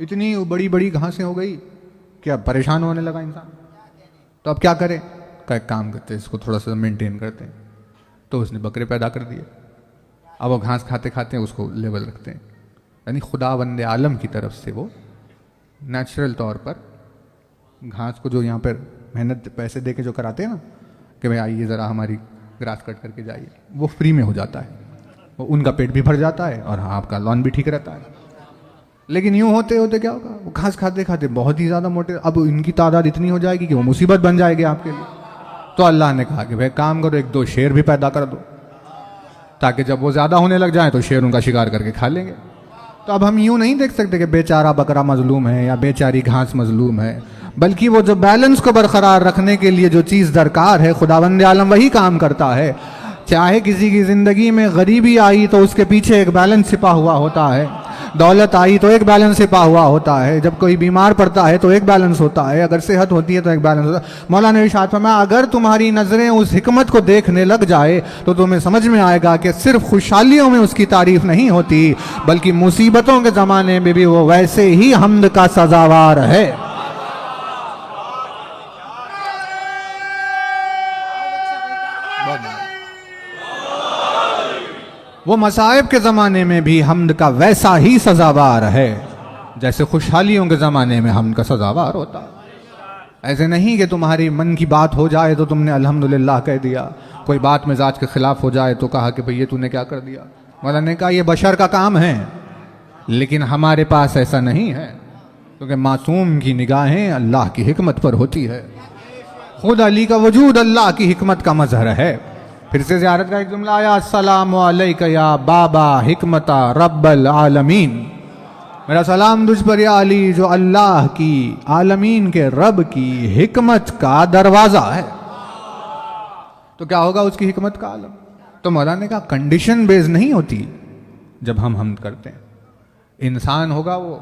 इतनी बड़ी बड़ी घासें हो गई कि अब परेशान होने लगा इंसान। तो अब क्या करें, का एक काम करते हैं, इसको थोड़ा सा मेंटेन करते हैं। तो उसने बकरे पैदा कर दिए, अब वो घास खाते खाते उसको लेवल रखते हैं, यानी खुदावंद आलम की तरफ से वो नेचुरल तौर पर घास को जो यहाँ पर मेहनत पैसे दे के जो कराते हैं ना कि भाई आइए ज़रा हमारी ग्रास कट करके जाइए, वो फ्री में हो जाता है, वो उनका पेट भी भर जाता है और हाँ आपका लॉन भी ठीक रहता है। लेकिन यूँ होते होते क्या होगा, वो घास खाते खाते बहुत ही ज़्यादा मोटे, अब इनकी तादाद इतनी हो जाएगी कि वो मुसीबत बन जाएगी आपके लिए। तो अल्लाह ने कहा कि भाई काम करो, 1-2 शेर भी पैदा कर दो, ताकि जब वो ज़्यादा होने लग जाए तो शेर उनका शिकार करके खा लेंगे। तो अब हम यूँ नहीं देख सकते कि बेचारा बकरा मजलूम है या बेचारी घास मजलूम है, बल्कि वो जो बैलेंस को बरकरार रखने के लिए जो चीज़ दरकार है, खुदावंद आलम वही काम करता है। चाहे किसी की ज़िंदगी में गरीबी आई तो उसके पीछे एक बैलेंस छिपा हुआ होता है, दौलत आई तो एक बैलेंस छिपा हुआ होता है, जब कोई बीमार पड़ता है तो एक बैलेंस होता है, अगर सेहत होती है तो एक बैलेंस होता है। मौलाना ने इरशाद फरमाया, अगर तुम्हारी नज़रें उस हिकमत को देखने लग जाए तो तुम्हें समझ में आएगा कि सिर्फ खुशहालियों में उसकी तारीफ नहीं होती, बल्कि मुसीबतों के ज़माने में भी वो वैसे ही हम्द का सजावार है। वो मसाइब के ज़माने में भी हम्द का वैसा ही सजावार है जैसे खुशहालियों के ज़माने में हम्द का सजावार होता है। ऐसे नहीं कि तुम्हारी मन की बात हो जाए तो तुमने अल्हम्दुलिल्लाह कह दिया, कोई बात मिजाज के खिलाफ हो जाए तो कहा कि भाई ये तूने क्या कर दिया। मौलाना ने कहा ये बशर का काम है, लेकिन हमारे पास ऐसा नहीं है, क्योंकि मासूम की निगाहें अल्लाह की हिकमत पर होती है। खुद अली का वजूद अल्लाह की हिकमत का मजहर है। फिर से ज़ियारत का एक जुमला आया, अस्सलामु अलैका या बाबा हिकमता रब्बल आलमीन, मेरा सलाम तुझ पर या अली जो अल्लाह की आलमीन के रब की हिकमत का दरवाज़ा है। तो क्या होगा उसकी हिकमत का आलम। तो मौलाना ने कहा कंडीशन बेस नहीं होती जब हम हमद करते हैं। इंसान होगा वो,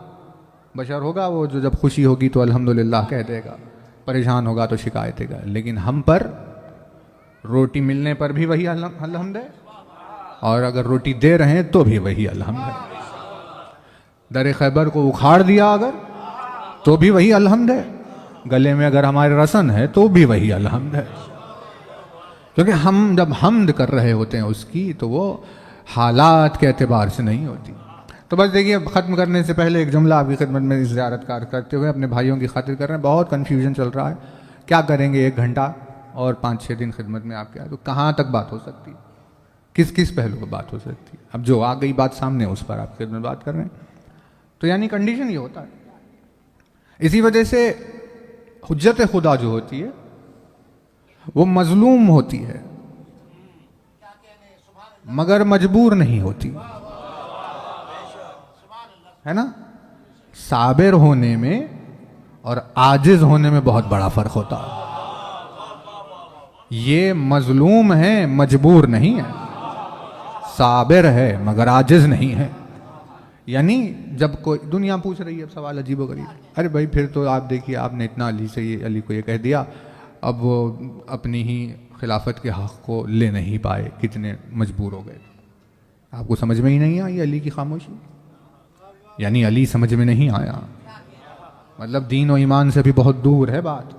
बशर होगा वो, जो जब खुशी होगी तो अल्हम्दुलिल्लाह कह देगा, परेशान होगा तो शिकायत देगा। लेकिन हम पर रोटी मिलने पर भी वही अल्हम्द है, और अगर रोटी दे रहे हैं तो भी वही अल्हम्द है। दर खैबर को उखाड़ दिया अगर तो भी वही अल्हम्द है, गले में अगर हमारे रसन है तो भी वही अल्हम्द है। क्योंकि हम जब हम्द कर रहे होते हैं उसकी, तो वो हालात के एतबार से नहीं होती। तो बस देखिए, ख़त्म करने से पहले एक जुमला आपकी खिदमत में इस ज़ियारत कार करते हुए अपने भाइयों की खातिर कर रहे हैं। बहुत कन्फ्यूजन चल रहा है, क्या करेंगे 1 घंटा और 5-6 दिन खिदमत में आपके आए तो कहाँ तक बात हो सकती है, किस किस पहलू पर बात हो सकती है। अब जो आ गई बात सामने उस पर आपकी खिदमत बात कर रहे हैं। तो यानी कंडीशन ये होता है। इसी वजह से हुज्जत खुदा जो होती है वो मजलूम होती है मगर मजबूर नहीं होती, है ना। साबिर होने में और आजिज होने में बहुत बड़ा फर्क होता है। ये मजलूम है, मजबूर नहीं है, साबिर है मगर आजिज नहीं है। यानी जब कोई दुनिया पूछ रही है, अब सवाल अजीब गरीब, अरे भाई फिर तो आप देखिए आपने इतना अली को ये कह दिया, अब वो अपनी ही खिलाफत के हक़ को ले नहीं पाए, कितने मजबूर हो गए। आपको समझ में ही नहीं आई अली की खामोशी, यानी अली समझ में नहीं आया, मतलब दीन और ईमान से भी बहुत दूर है बात।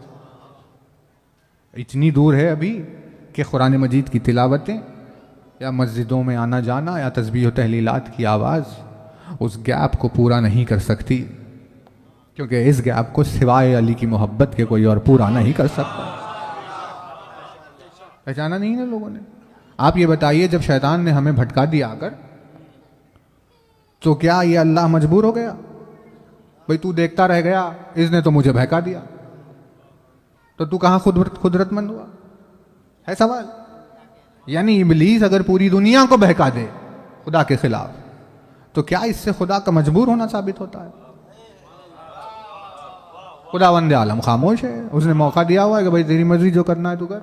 इतनी दूर है अभी कि कुरान मजीद की तिलावतें या मस्जिदों में आना जाना या तस्बीह और तहलीलात की आवाज़ उस गैप को पूरा नहीं कर सकती, क्योंकि इस गैप को सिवाय अली की मोहब्बत के कोई और पूरा नहीं कर सकता। पहचाना नहीं ना लोगों ने। आप ये बताइए, जब शैतान ने हमें भटका दिया अगर, तो क्या ये अल्लाह मजबूर हो गया? भाई तू देखता रह गया, इसने तो मुझे बहका दिया, तो तू कहाँ खुदरतमंद हुआ? है सवाल। यानी इब्लीस अगर पूरी दुनिया को बहका दे खुदा के खिलाफ, तो क्या इससे खुदा का मजबूर होना साबित होता है? खुदावंद आलम खामोश है, उसने मौका दिया हुआ है कि भाई तेरी मर्जी जो करना है तू कर।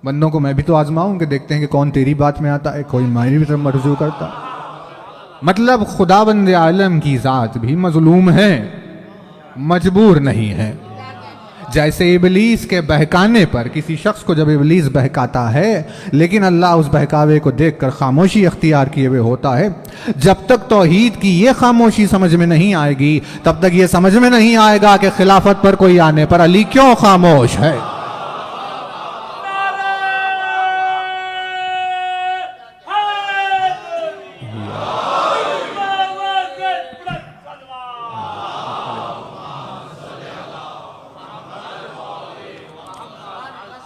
बंदों को मैं भी तो आजमाऊं कि देखते हैं कि कौन तेरी बात में आता है, कोई मेरी भी तरफ रुजू करता है। मतलब खुदावंद आलम की जात भी मजलूम है, मजबूर नहीं है। जैसे इबलीस के बहकाने पर, किसी शख्स को जब इबलीस बहकाता है लेकिन अल्लाह उस बहकावे को देखकर खामोशी अख्तियार किए हुए होता है, जब तक तौहीद की ये खामोशी समझ में नहीं आएगी तब तक ये समझ में नहीं आएगा कि खिलाफत पर कोई आने पर अली क्यों खामोश है।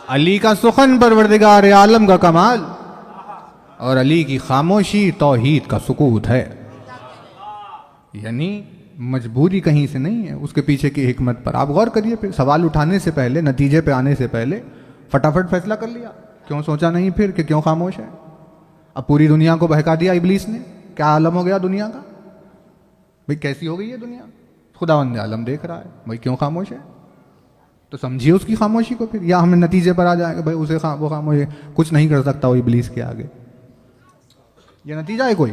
अली का सुखन परवरदिगार आलम का कमाल, और अली की खामोशी तौहीद का सुकूत है। यानी मजबूरी कहीं से नहीं है, उसके पीछे की हिकमत पर आप गौर करिए। फिर सवाल उठाने से पहले, नतीजे पे आने से पहले फटाफट फैसला कर लिया, क्यों सोचा नहीं फिर कि क्यों खामोश है। अब पूरी दुनिया को बहका दिया इब्लीस ने, क्या आलम हो गया दुनिया का, भाई कैसी हो गई है दुनिया, खुदावंद आलम देख रहा है, भाई क्यों खामोश है। तो समझिए उसकी खामोशी को फिर, या हमें नतीजे पर आ जाएगा भाई उसे वो खामोश है, कुछ नहीं कर सकता वो इब्लीस के आगे, ये नतीजा है कोई,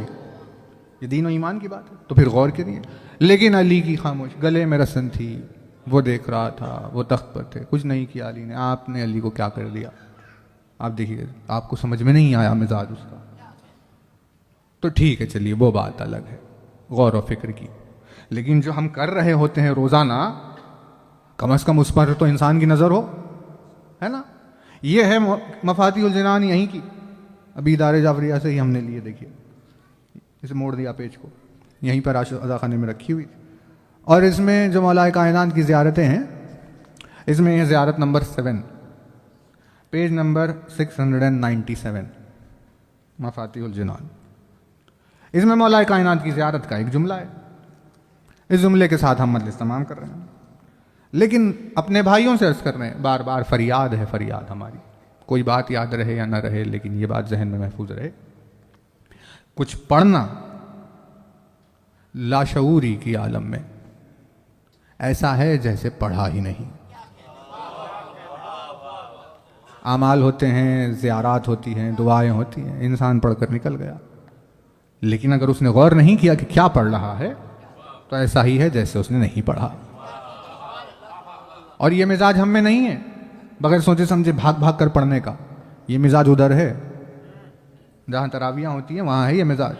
ये दीन और ईमान की बात है। तो फिर गौर करिए। लेकिन अली की खामोश, गले में रस्म थी, वो देख रहा था, वो तख्त पर थे, कुछ नहीं किया अली ने। आपने अली को क्या कर दिया, आप देखिए, आपको समझ में नहीं आया मिजाज उसका, तो ठीक है चलिए वो बात अलग है, गौर और फिक्र की। लेकिन जो हम कर रहे होते हैं रोजाना, कम से कम उस पर तो इंसान की नजर हो, है ना। ये है मफातिहुल जिनान यहीं की, अभी इदारे जाफरिया से ही हमने लिए, देखिए इसे मोड़ दिया पेज को, यहीं पर अज़ा खाने में रखी हुई थी। और इसमें जो मौलाए कायनात की ज़ियारतें हैं, इसमें यह ज़ियारत नंबर 7, पेज नंबर 697, मफातिहुल जिनान। इसमें मौलाए कायनात की ज़ियारत का एक जुमला है। इस जुमले के साथ हम मजलिस तमाम कर रहे हैं, लेकिन अपने भाइयों से अर्ज़ कर रहे हैं, बार बार फरियाद है, फरियाद हमारी, कोई बात याद रहे या ना रहे, लेकिन ये बात जहन में महफूज रहे। कुछ पढ़ना लाशऊरी की आलम में ऐसा है जैसे पढ़ा ही नहीं। आमाल होते हैं, ज़ियारात होती हैं, दुआएं होती हैं, इंसान पढ़कर निकल गया, लेकिन अगर उसने गौर नहीं किया कि क्या पढ़ रहा है, तो ऐसा ही है जैसे उसने नहीं पढ़ा। और ये मिजाज हम में नहीं है, बगैर सोचे समझे भाग भाग कर पढ़ने का। ये मिजाज उधर है, जहाँ तरावियाँ होती हैं वहाँ है ये मिजाज,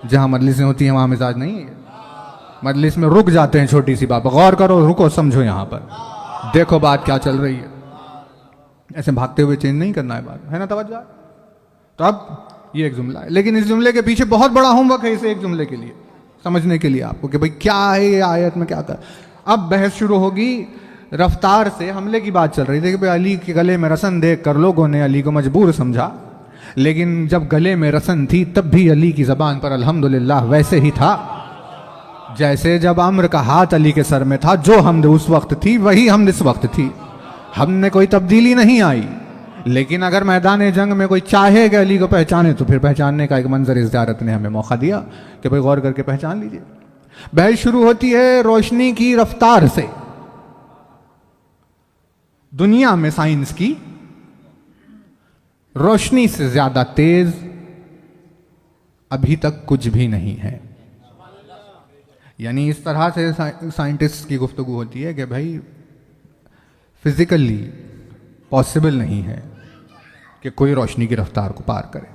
जहाँ मजलिसें होती हैं वहाँ मिजाज नहीं है। मजलिस में रुक जाते हैं, छोटी सी बात, गौर करो, रुको, समझो, यहाँ पर देखो बात क्या चल रही है, ऐसे भागते हुए चेंज नहीं करना है बात, है ना, तवज्जो। तो अब ये एक जुमला है, लेकिन इस जुमले के पीछे बहुत बड़ा होमवर्क है, इसे एक जुमले के लिए समझने के लिए आपको, कि भाई क्या है ये आयत में क्या कर। अब बहस शुरू होगी रफ्तार से। हमले की बात चल रही थी कि भाई अली के गले में रसन देख कर लोगों ने अली को मजबूर समझा, लेकिन जब गले में रसन थी तब भी अली की जबान पर अल्हम्दुलिल्लाह वैसे ही था जैसे जब अम्र का हाथ अली के सर में था। जो हमद उस वक्त थी वही हमद इस वक्त थी, हमने कोई तब्दीली नहीं आई। लेकिन अगर मैदान जंग में कोई चाहे कि अली को पहचाने, तो फिर पहचानने का एक मंजर इस ज़ियारत ने हमें मौका दिया कि भाई गौर करके पहचान लीजिए। बहस शुरू होती है रोशनी की रफ्तार से। दुनिया में साइंस की रोशनी से ज्यादा तेज अभी तक कुछ भी नहीं है। यानी इस तरह से साइंटिस्ट की गुफ्तगू होती है कि भाई फिजिकली पॉसिबल नहीं है कि कोई रोशनी की रफ्तार को पार करे।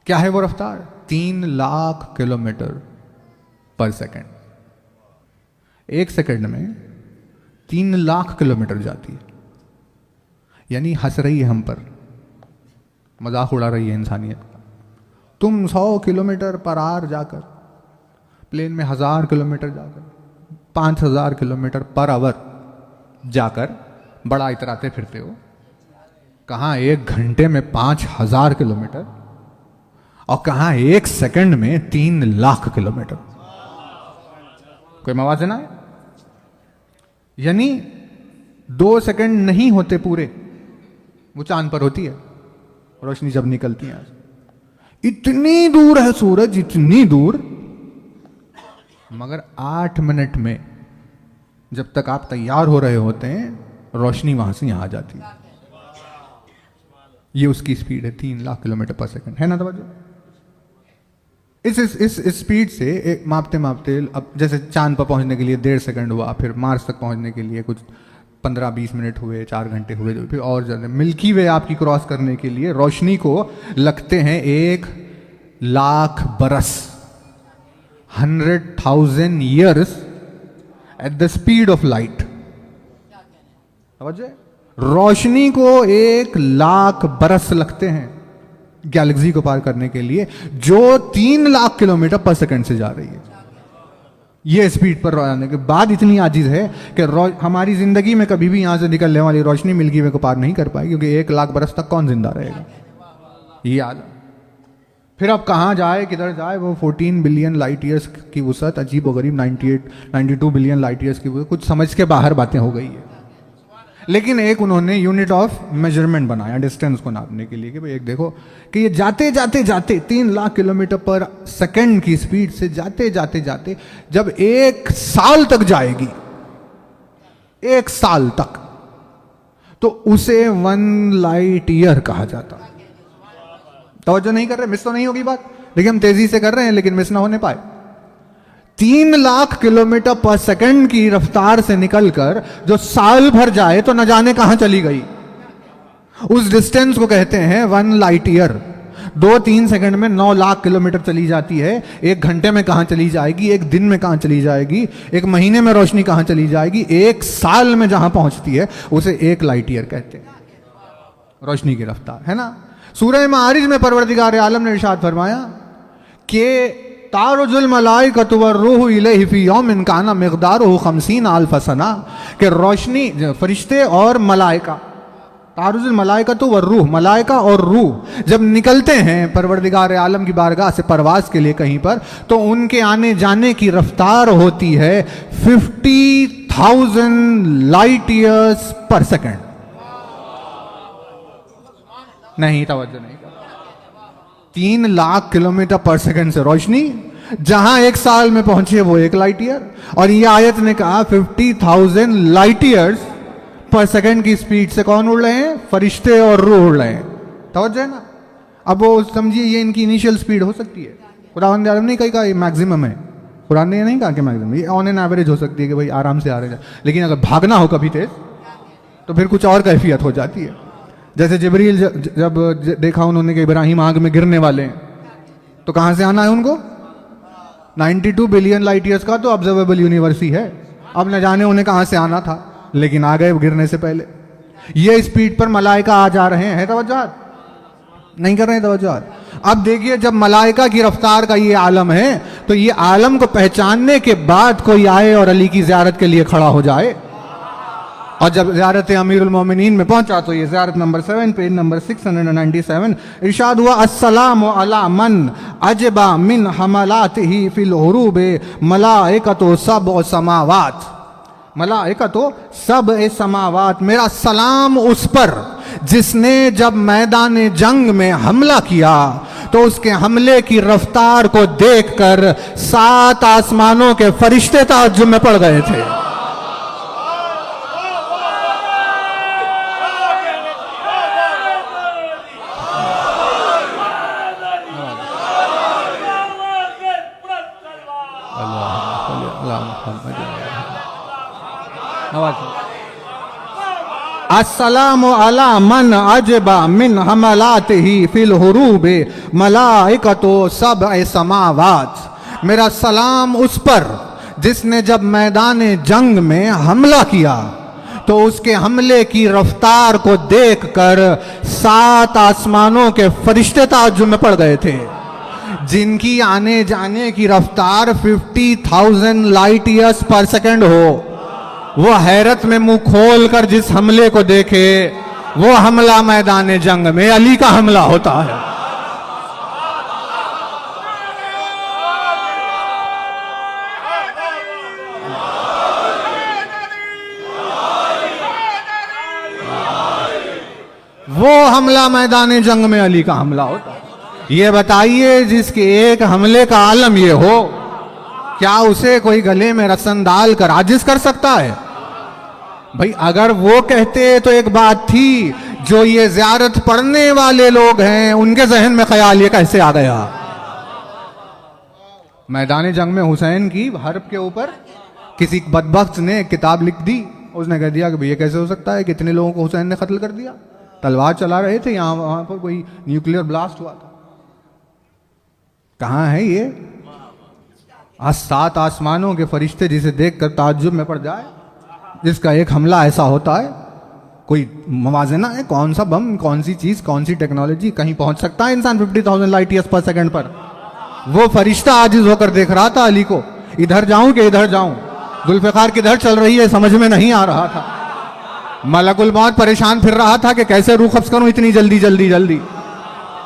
क्या है वो रफ्तार? 3 लाख किलोमीटर पर सेकंड। एक सेकंड में 3 लाख किलोमीटर जाती है। यानी हंस रही है हम पर, मजाक उड़ा रही है इंसानियत का। तुम 100 किलोमीटर पर आवर जाकर, प्लेन में 1000 किलोमीटर जाकर, 5000 किलोमीटर पर आवर जाकर बड़ा इतराते फिरते हो। कहाँ 1 घंटे में 5000 किलोमीटर, और कहाँ 1 सेकंड में 3 लाख किलोमीटर। कोई मवाज़ना है? यानी 2 सेकंड नहीं होते पूरे, वो चांद पर होती है रोशनी जब निकलती है। इतनी दूर है सूरज, इतनी दूर, मगर 8 मिनट में जब तक आप तैयार हो रहे होते हैं, रोशनी वहां से यहां आ जाती है। ये उसकी स्पीड है, 3 लाख किलोमीटर पर सेकंड, है ना तवज्जो? इस स्पीड से मापते मापते, अब जैसे चांद पर पहुंचने के लिए 1.5 सेकंड हुआ, फिर मार्स तक पहुंचने के लिए कुछ 15-20 मिनट हुए, 4 घंटे हुए, फिर और ज़्यादा। मिल्की वे आपकी क्रॉस करने के लिए रोशनी को लगते हैं 1 लाख बरस, 100,000 years at the speed of light. समझे? रोशनी को 1 लाख बरस लगते हैं गैलेक्सी को पार करने के लिए, जो 3 लाख किलोमीटर पर सेकंड से जा रही है। ये स्पीड पर जाने के बाद इतनी आजिज है कि हमारी जिंदगी में कभी भी यहाँ से निकलने वाली रोशनी मिल्की वे को पार नहीं कर पाई, क्योंकि 1 लाख बरस तक कौन जिंदा रहेगा, ये आलम। फिर अब कहाँ जाए, किधर जाए, वो 14 बिलियन लाइट ईयर्स की वसअत, अजीब व गरीब 92 बिलियन लाइट ईयर्स की वसअत, कुछ समझ के बाहर बातें हो गई है। लेकिन एक उन्होंने यूनिट ऑफ मेजरमेंट बनाया डिस्टेंस को नापने के लिए कि भाई एक देखो कि ये जाते जाते जाते 3 लाख किलोमीटर पर सेकंड की स्पीड से जाते जाते जाते जब 1 साल तक जाएगी, 1 साल तक, तो उसे 1 लाइट ईयर कहा जाता। तवज्जो नहीं कर रहे, मिस तो नहीं होगी बात, देखिए हम तेजी से कर रहे हैं लेकिन मिस ना होने पाए। 3 लाख किलोमीटर पर सेकंड की रफ्तार से निकलकर जो साल भर जाए तो न जाने कहां चली गई, उस डिस्टेंस को कहते हैं 1 लाइट ईयर। 2-3 सेकंड में 9 लाख किलोमीटर चली जाती है। 1 घंटे में कहां चली जाएगी, 1 दिन में कहां चली जाएगी, 1 महीने में रोशनी कहां चली जाएगी, 1 साल में जहां पहुंचती है उसे 1 लाइट ईयर कहते हैं, रोशनी की रफ्तार, है ना। सूरह मारिज में परवरदिगार आलम ने इरशाद फरमाया कि तारुजुल मलाइकतु वर्रूहु इलैहि फी यौमिन काना मिक़दारुहु 50 अल्फ सना, कि रोशनी, फरिश्ते और मलाइका, तारुजुल मलाइकतु वर्रूह, मलाइका और रूह जब निकलते हैं परवरदिगार आलम की बारगाह से परवास के लिए कहीं पर, तो उनके आने जाने की रफ्तार होती है 50,000 लाइट ईयर्स पर सेकेंड। नहीं, तवज्जो नहीं कर, 3 लाख किलोमीटर पर सेकंड से रोशनी जहां 1 साल में पहुंची है वो 1 लाइट ईयर, और ये आयत ने कहा 50,000 लाइट ईयर्स पर सेकंड की स्पीड से कौन उड़ रहे हैं, फरिश्ते और रूह उड़ रहे हैं। तवज्जो है ना। अब वो समझिए ये इनकी इनिशियल स्पीड हो सकती है, खुदावंद आलम ने कहा ये मैक्सिमम है, कुरान ने नहीं कहा कि मैक्सिमम, ये ऑन एन एवरेज हो सकती है कि भाई आराम से आ रहे हैं, लेकिन अगर भागना हो कभी तेज तो फिर कुछ और कैफियत हो जाती है। जैसे जिब्रील जब देखा उन्होंने कि इब्राहिम आग में गिरने वाले हैं, तो कहां से आना है उनको, 92 बिलियन लाइट ईयर्स का तो ऑब्जर्वेबल यूनिवर्स ही है, अब न जाने उन्हें कहां से आना था, लेकिन आ गए गिरने से पहले। ये स्पीड पर मलाइका आ जा रहे हैं, तवज्जो नहीं कर रहे हैं, तवज्जो। अब देखिए जब मलाइका की रफ्तार का ये आलम है, तो ये आलम को पहचानने के बाद कोई आए और अली की ज़ियारत के लिए खड़ा हो जाए, और जब ज़ियारत अमीरुल मोमिनीन में पहुंचा तो ये ज़ियारत नंबर 7 पेज नंबर 697 इरशाद हुआ, अस्सलामु अला मन अजबा मिन हमलातिही फिल हुरूबे मलाइकतो सबअ समावात, मलाइकतो सबअ समावात, मेरा सलाम उस पर जिसने जब मैदान जंग में हमला किया तो उसके हमले की रफ्तार को देखकर 7 आसमानों के फरिश्ते ताज्जुब में पड़ गए थे। अस्सलामु अला मन अजबा मिन हमलातिही फिल हुरूबे मलाइकतो सबअ समावात, मेरा सलाम उस पर जिसने जब मैदान जंग में हमला किया तो उसके हमले की रफ्तार को देखकर 7 आसमानों के फरिश्ते ताज्जुब में पड़ गए थे। जिनकी आने जाने की रफ्तार 50,000 लाइट ईयर्स पर सेकंड हो, वो हैरत में मुंह खोल कर जिस हमले को देखे, वो हमला मैदान जंग में अली का हमला होता है। वो हमला मैदान जंग में अली का हमला होता है। ये बताइए जिसके एक हमले का आलम ये हो, क्या उसे कोई गले में रसन डाल कर आजिज कर सकता है? भाई अगर वो कहते तो एक बात थी, जो ये ज़ियारत पढ़ने वाले लोग हैं उनके जहन में ख्याल ये कैसे आ गया? मैदान जंग में हुसैन की हर्ब के ऊपर किसी बदबख्त ने किताब लिख दी, उसने कह दिया कि भैया कैसे हो सकता है, कितने लोगों को हुसैन ने कत्ल कर दिया, तलवार चला रहे थे, यहाँ वहां पर कोई न्यूक्लियर ब्लास्ट हुआ था। कहाँ है ये? आज 7 आसमानों के फरिश्ते जिसे देखकर ताज्जुब में पड़ जाए, जिसका एक हमला ऐसा होता है, कोई मवाजना है? कौन सा बम, कौन सी चीज, कौन सी टेक्नोलॉजी, कहीं पहुंच सकता है इंसान 50,000 लाइट ईयर्स पर सेकंड पर? वो फरिश्ता आजिज होकर देख रहा था अली को, इधर जाऊं कि इधर जाऊं, जुल्फ़िकार किधर चल रही है समझ में नहीं आ रहा था। मलकुल मौत परेशान फिर रहा था कि कैसे रूह कब्ज़ करूं इतनी जल्दी जल्दी जल्दी।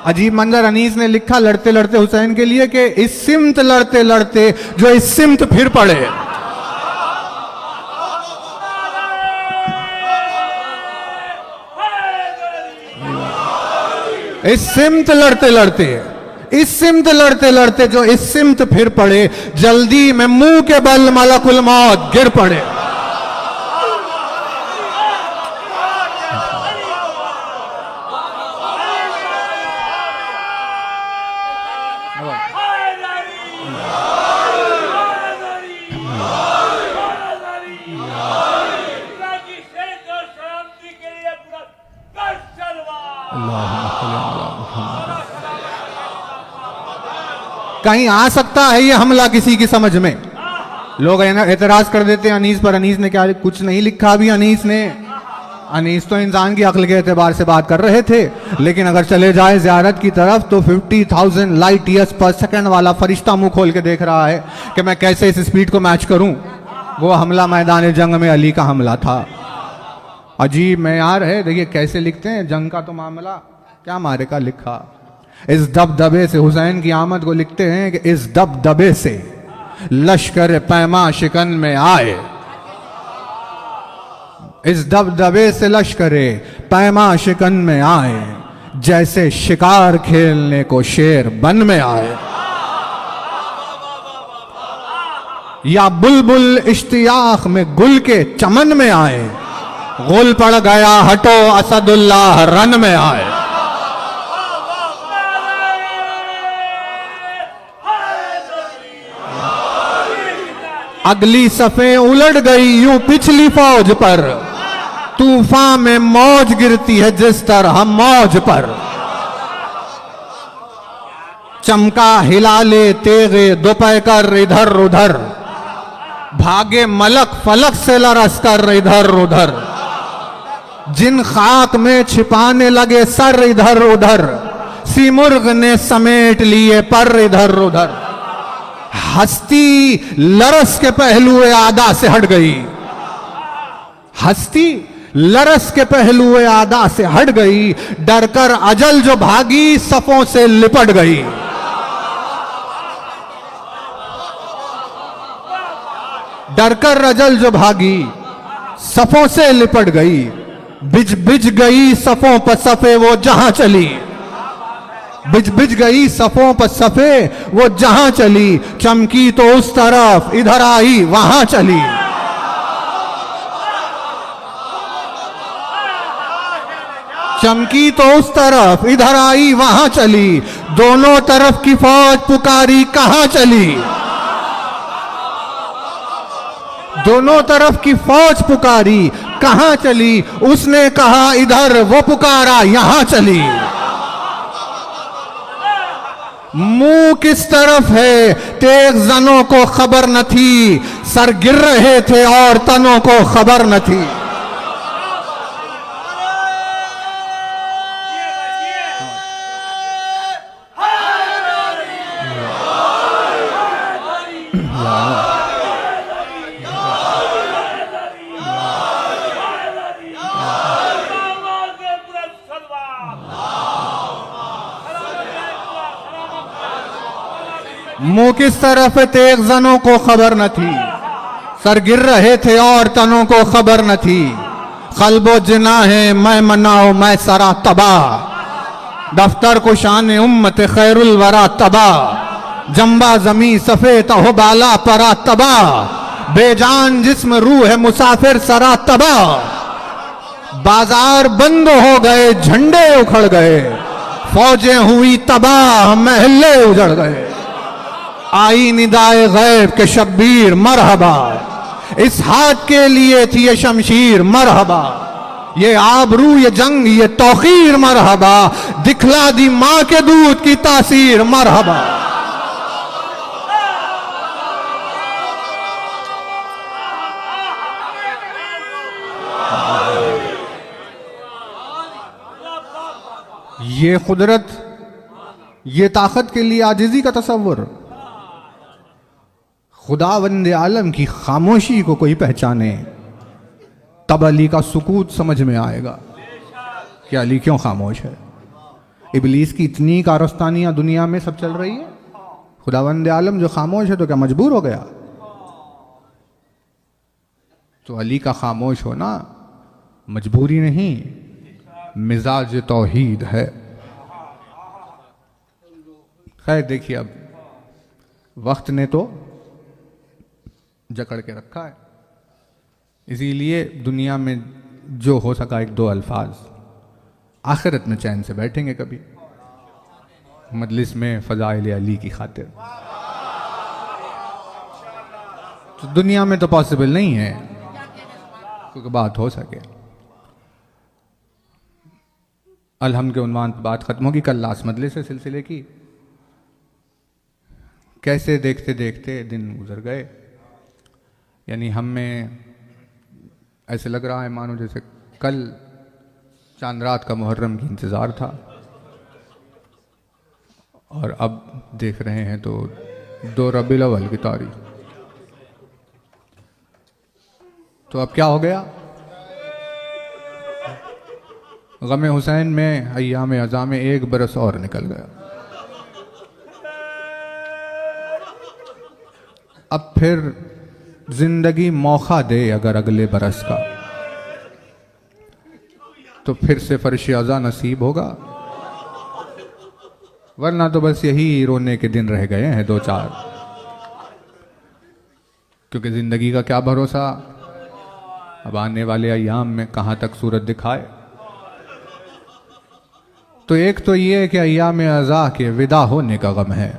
अजीब मंजर अनीस ने लिखा लड़ते लड़ते हुसैन के लिए कि इस सिमत लड़ते लड़ते जो इस सिमत फिर पड़े। इस सिमत लड़ते लड़ते, इस सिमत लड़ते लड़ते जो इस सिमत फिर पड़े, जल्दी में मुंह के बल मलकुल मौत गिर पड़े। कहीं आ सकता है ये हमला किसी की समझ में? लोग एतराज कर देते हैं अनीस पर। अनीस ने क्या कुछ नहीं लिखा अभी अनीस ने। अनीस तो इंसान की अक्ल के एतबार से बात कर रहे थे, लेकिन अगर चले जाए ज़ियारत की तरफ तो 50,000 लाइट ईयर्स पर सेकंड वाला फरिश्ता मुंह खोल के देख रहा है कि मैं कैसे इस स्पीड को मैच करूं। वो हमला मैदान जंग में अली का हमला था। अजीब मेयार है। देखिए कैसे लिखते हैं जंग का तो मामला, क्या मारे का लिखा। इस दबदबे से हुसैन की आमद को लिखते हैं कि इस दबदबे से लश्कर पैमा शिकन में आए। इस दबदबे से लश्कर पैमा शिकन में आए, जैसे शिकार खेलने को शेर बन में आए। या बुलबुल इश्तियाक में गुल के चमन में आए, गुल पड़ गया हटो असदुल्लाह रन में आए। अगली सफ़ें उलट गई यूं पिछली फौज पर, तूफान में मौज गिरती है जिस तरह मौज पर। चमका हिलाले तेगे दोपहर इधर उधर, भागे मलक फलक से लरस कर इधर उधर। जिन खाक में छिपाने लगे सर इधर उधर, सिमुर्ग ने समेट लिए पर इधर उधर। हस्ती लरस के पहलुए आदा से हट गई, हस्ती लरस के पहलुए आदा से हट गई। डरकर अजल जो भागी सफों से लिपट गई। डरकर अजल जो भागी सफों से लिपट गई। बिज बिज गई सफों पर सफे वो जहां चली, बिज बिज गई सफों पर सफे वो जहां चली। चमकी तो उस तरफ इधर आई वहां चली। चमकी तो उस तरफ इधर आई वहां चली। दोनों तरफ की फौज पुकारी कहां चली। दोनों तरफ की फौज पुकारी कहां चली। उसने कहा इधर, वो पुकारा यहां चली। मुंह किस तरफ है तेग जनों को खबर न थी, सर गिर रहे थे और तनों को खबर न थी। मुंह किस तरफ तेग जनों को खबर न थी, सर गिर रहे थे और तनों को खबर न थी। कल्बो जिना है मैं मनाओ मैं सरा तबा, दफ्तर को शान उम्मत खैरुल वरा तबा। जम्बा जमी सफेद हो बाला परा तबा, बेजान जिस्म रूह है मुसाफिर सरा तबा। बाजार बंद हो गए झंडे उखड़ गए, फौजें हुई तबाह महल्ले उजड़ गए। आई निदाए गैब के शब्बीर मरहबा, इस हाथ के लिए थी ये शमशीर मरहबा। ये आबरू ये जंग ये तौखीर मरहबा, दिखला दी माँ के दूध की तासीर मरहबा। ये कुदरत ये ताकत के लिए आजिजी का तसव्वुर, खुदावंद आलम की खामोशी को कोई पहचाने तब अली का सुकूत समझ में आएगा कि अली क्यों खामोश है। इबलीस की इतनी कारस्तानियां दुनिया में सब चल रही है, खुदावंद आलम जो खामोश है तो क्या मजबूर हो गया? तो अली का खामोश होना मजबूरी नहीं, मिजाज तौहीद है। खैर देखिए, अब वक्त ने तो जकड़ के रखा है, इसीलिए दुनिया में जो हो सका एक दो अल्फाज, आखिरत में चैन से बैठेंगे कभी मजलिस में फ़ज़ाइल अली की खातिर। तो दुनिया में तो पॉसिबल नहीं है क्योंकि बात हो सके। अलहम्द के उन्वान पर बात खत्म होगी। कल लास्ट मजलिस से सिलसिले की, कैसे देखते देखते दिन गुजर गए। यानी हम में ऐसे लग रहा है मानो जैसे कल चांद रात का मुहर्रम की इंतज़ार था, और अब देख रहे हैं तो 2 रबीउल अव्वल की तारीख। तो अब क्या हो गया? गम हुसैन में अय्याम अज़ा में 1 बरस और निकल गया। अब फिर जिंदगी मौका दे अगर अगले बरस का, तो फिर से फर्श अज़ा नसीब होगा, वरना तो बस यही रोने के दिन रह गए हैं 2-4। क्योंकि जिंदगी का क्या भरोसा, अब आने वाले अय्याम में कहाँ तक सूरत दिखाए। तो एक तो ये कि अय्याम अज़ा के विदा होने का गम है,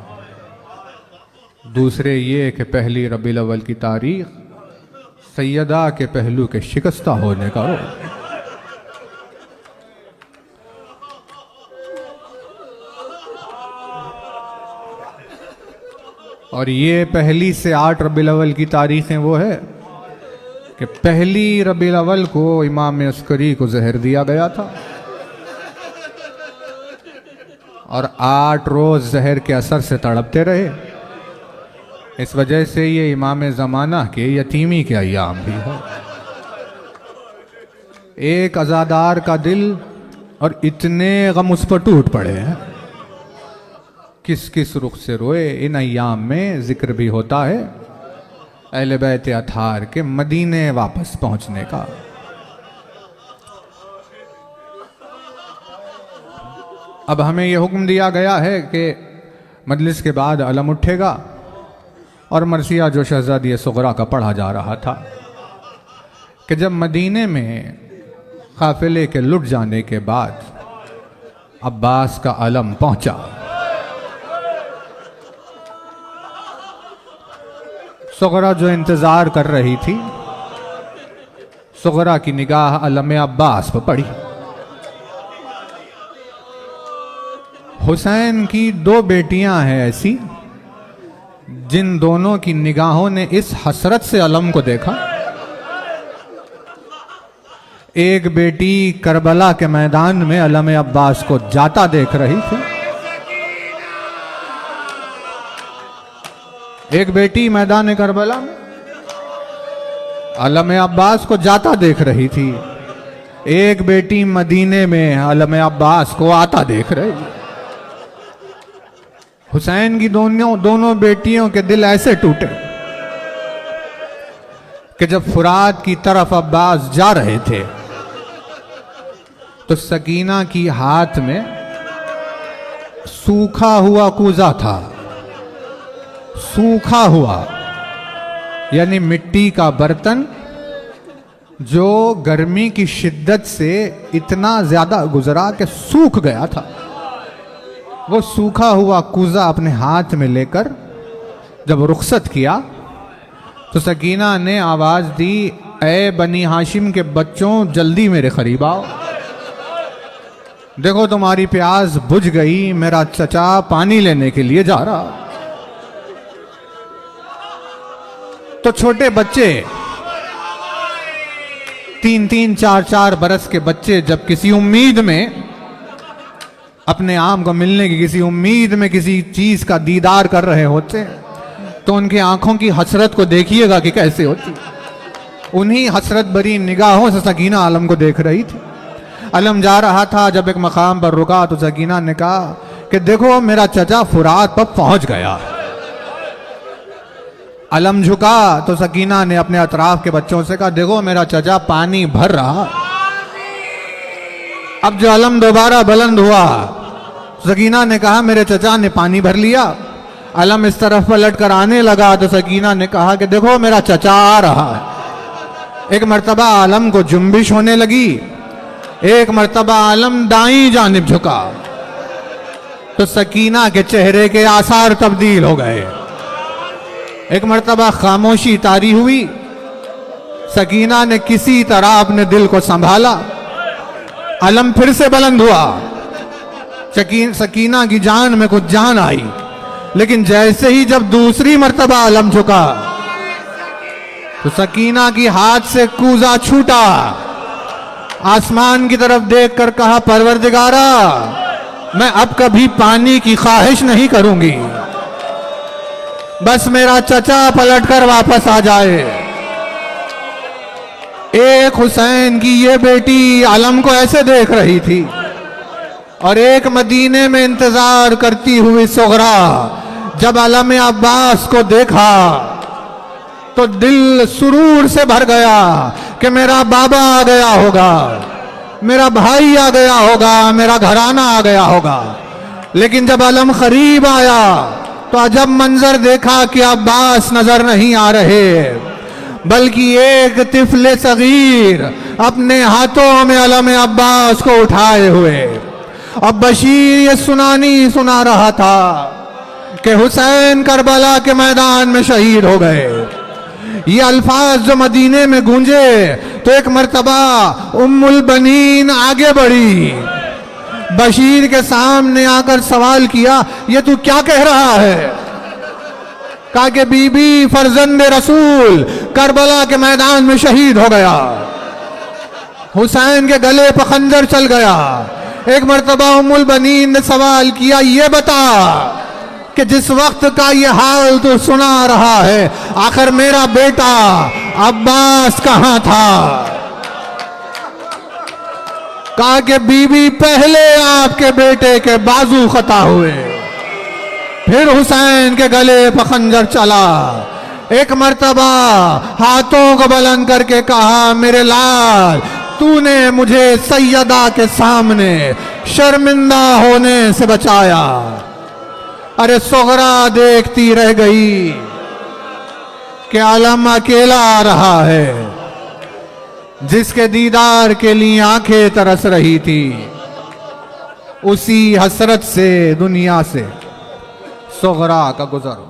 दूसरे ये कि पहली रबीउल अव्वल की तारीख सैयदा के पहलू के शिकस्ता होने का रोज़। और ये पहली से 8 रबीउल अव्वल की तारीखें वो है कि पहली रबीउल अव्वल को इमाम अस्करी को जहर दिया गया था, और 8 रोज जहर के असर से तड़पते रहे। इस वजह से ये इमाम ज़माना के यतीमी के अय्याम भी है। एक अज़ादार का दिल और इतने गम उस पर टूट पड़े हैं, किस किस रुख से रोए। इन अय्याम में जिक्र भी होता है अहले बैत अताहर के मदीने वापस पहुंचने का। अब हमें यह हुक्म दिया गया है कि मजलिस के बाद अलम उठेगा, और मरसिया जो शहजादी सुगरा का पढ़ा जा रहा था कि जब मदीने में काफिले के लुट जाने के बाद अब्बास का अलम पहुंचा, सुगरा जो इंतजार कर रही थी, सुगरा की निगाह अलम अब्बास पर पड़ी। हुसैन की 2 बेटियां हैं ऐसी जिन दोनों की निगाहों ने इस हसरत से अलम को देखा। एक बेटी करबला के मैदान में अलम अब्बास को जाता देख रही थी, एक बेटी मैदान करबला में अलम अब्बास को जाता देख रही थी, एक बेटी मदीने में अलम अब्बास को आता देख रही। हुसैन की दोनों बेटियों के दिल ऐसे टूटे कि जब फुरात की तरफ अब्बास जा रहे थे तो सकीना की हाथ में सूखा हुआ कूजा था, सूखा हुआ यानी मिट्टी का बर्तन जो गर्मी की शिद्दत से इतना ज्यादा गुजरा कि सूख गया था। वो सूखा हुआ कूजा अपने हाथ में लेकर जब रुखसत किया तो सकीना ने आवाज दी, ए बनी हाशिम के बच्चों जल्दी मेरे करीब आओ, देखो तुम्हारी प्यास बुझ गई, मेरा चचा पानी लेने के लिए जा रहा। तो छोटे बच्चे 3-3, 4-4 बरस के बच्चे जब किसी उम्मीद में, अपने आम को मिलने की किसी उम्मीद में किसी चीज का दीदार कर रहे होते, तो उनकी आंखों की हसरत को देखिएगा कि कैसे होती। उन्हीं हसरत भरी निगाहों से सकीना आलम को देख रही थी। आलम जा रहा था, जब एक मकाम पर रुका तो सकीना ने कहा कि देखो मेरा चचा फुरात पर पहुंच गया। आलम झुका तो सकीना ने अपने अतराफ के बच्चों से कहा देखो मेरा चचा पानी भर रहा। अब जो आलम दोबारा बुलंद हुआ, सकीना ने कहा मेरे चचा ने पानी भर लिया। आलम इस तरफ पलट कर आने लगा तो सकीना ने कहा कि देखो मेरा चचा आ रहा है। एक मर्तबा आलम को जुम्बिश होने लगी, एक मर्तबा आलम दाईं जानिब झुका तो सकीना के चेहरे के आसार तब्दील हो गए। एक मर्तबा खामोशी तारी हुई, सकीना ने किसी तरह अपने दिल को संभाला। आलम फिर से बुलंद हुआ, सकीना की जान में कुछ जान आई, लेकिन जैसे ही जब दूसरी मर्तबा आलम झुका तो सकीना की हाथ से कूजा छूटा। आसमान की तरफ देखकर कहा परवरदिगारा, मैं अब कभी पानी की ख्वाहिश नहीं करूंगी, बस मेरा चचा पलटकर वापस आ जाए। एक हुसैन की ये बेटी आलम को ऐसे देख रही थी और एक मदीने में इंतजार करती हुई सुगरा जब आलम अब्बास को देखा तो दिल सुरूर से भर गया कि मेरा बाबा आ गया होगा, मेरा भाई आ गया होगा, मेरा घराना आ गया होगा। लेकिन जब आलम करीब आया तो अजब मंजर देखा कि अब्बास नजर नहीं आ रहे, बल्कि एक तिफले सगीर अपने हाथों में आलम अब्बास को उठाए हुए। अब बशीर ये सुनानी सुना रहा था कि हुसैन करबला के मैदान में शहीद हो गए। ये अल्फाज जो मदीने में गूंजे तो एक मर्तबा उम्मुल बनीन आगे बढ़ी, बशीर के सामने आकर सवाल किया ये तू क्या कह रहा है? कहा कि बीबी फर्जंद रसूल करबला के मैदान में शहीद हो गया, हुसैन के गले पर खंजर चल गया। एक मर्तबा उम्मुल बनीन ने सवाल किया ये बता कि जिस वक्त का ये हाल तू सुना रहा है, आखिर मेरा बेटा अब्बास कहां था? कहा कि बीबी पहले आपके बेटे के बाजू खता हुए, फिर हुसैन के गले पर खंजर चला। एक मर्तबा हाथों को बुलंद करके कहा मेरे लाल, तूने मुझे सैयदा के सामने शर्मिंदा होने से बचाया। अरे सुगरा देखती रह गई कि आलम अकेला आ रहा है, जिसके दीदार के लिए आंखें तरस रही थी। उसी हसरत से दुनिया से सुगरा का गुजर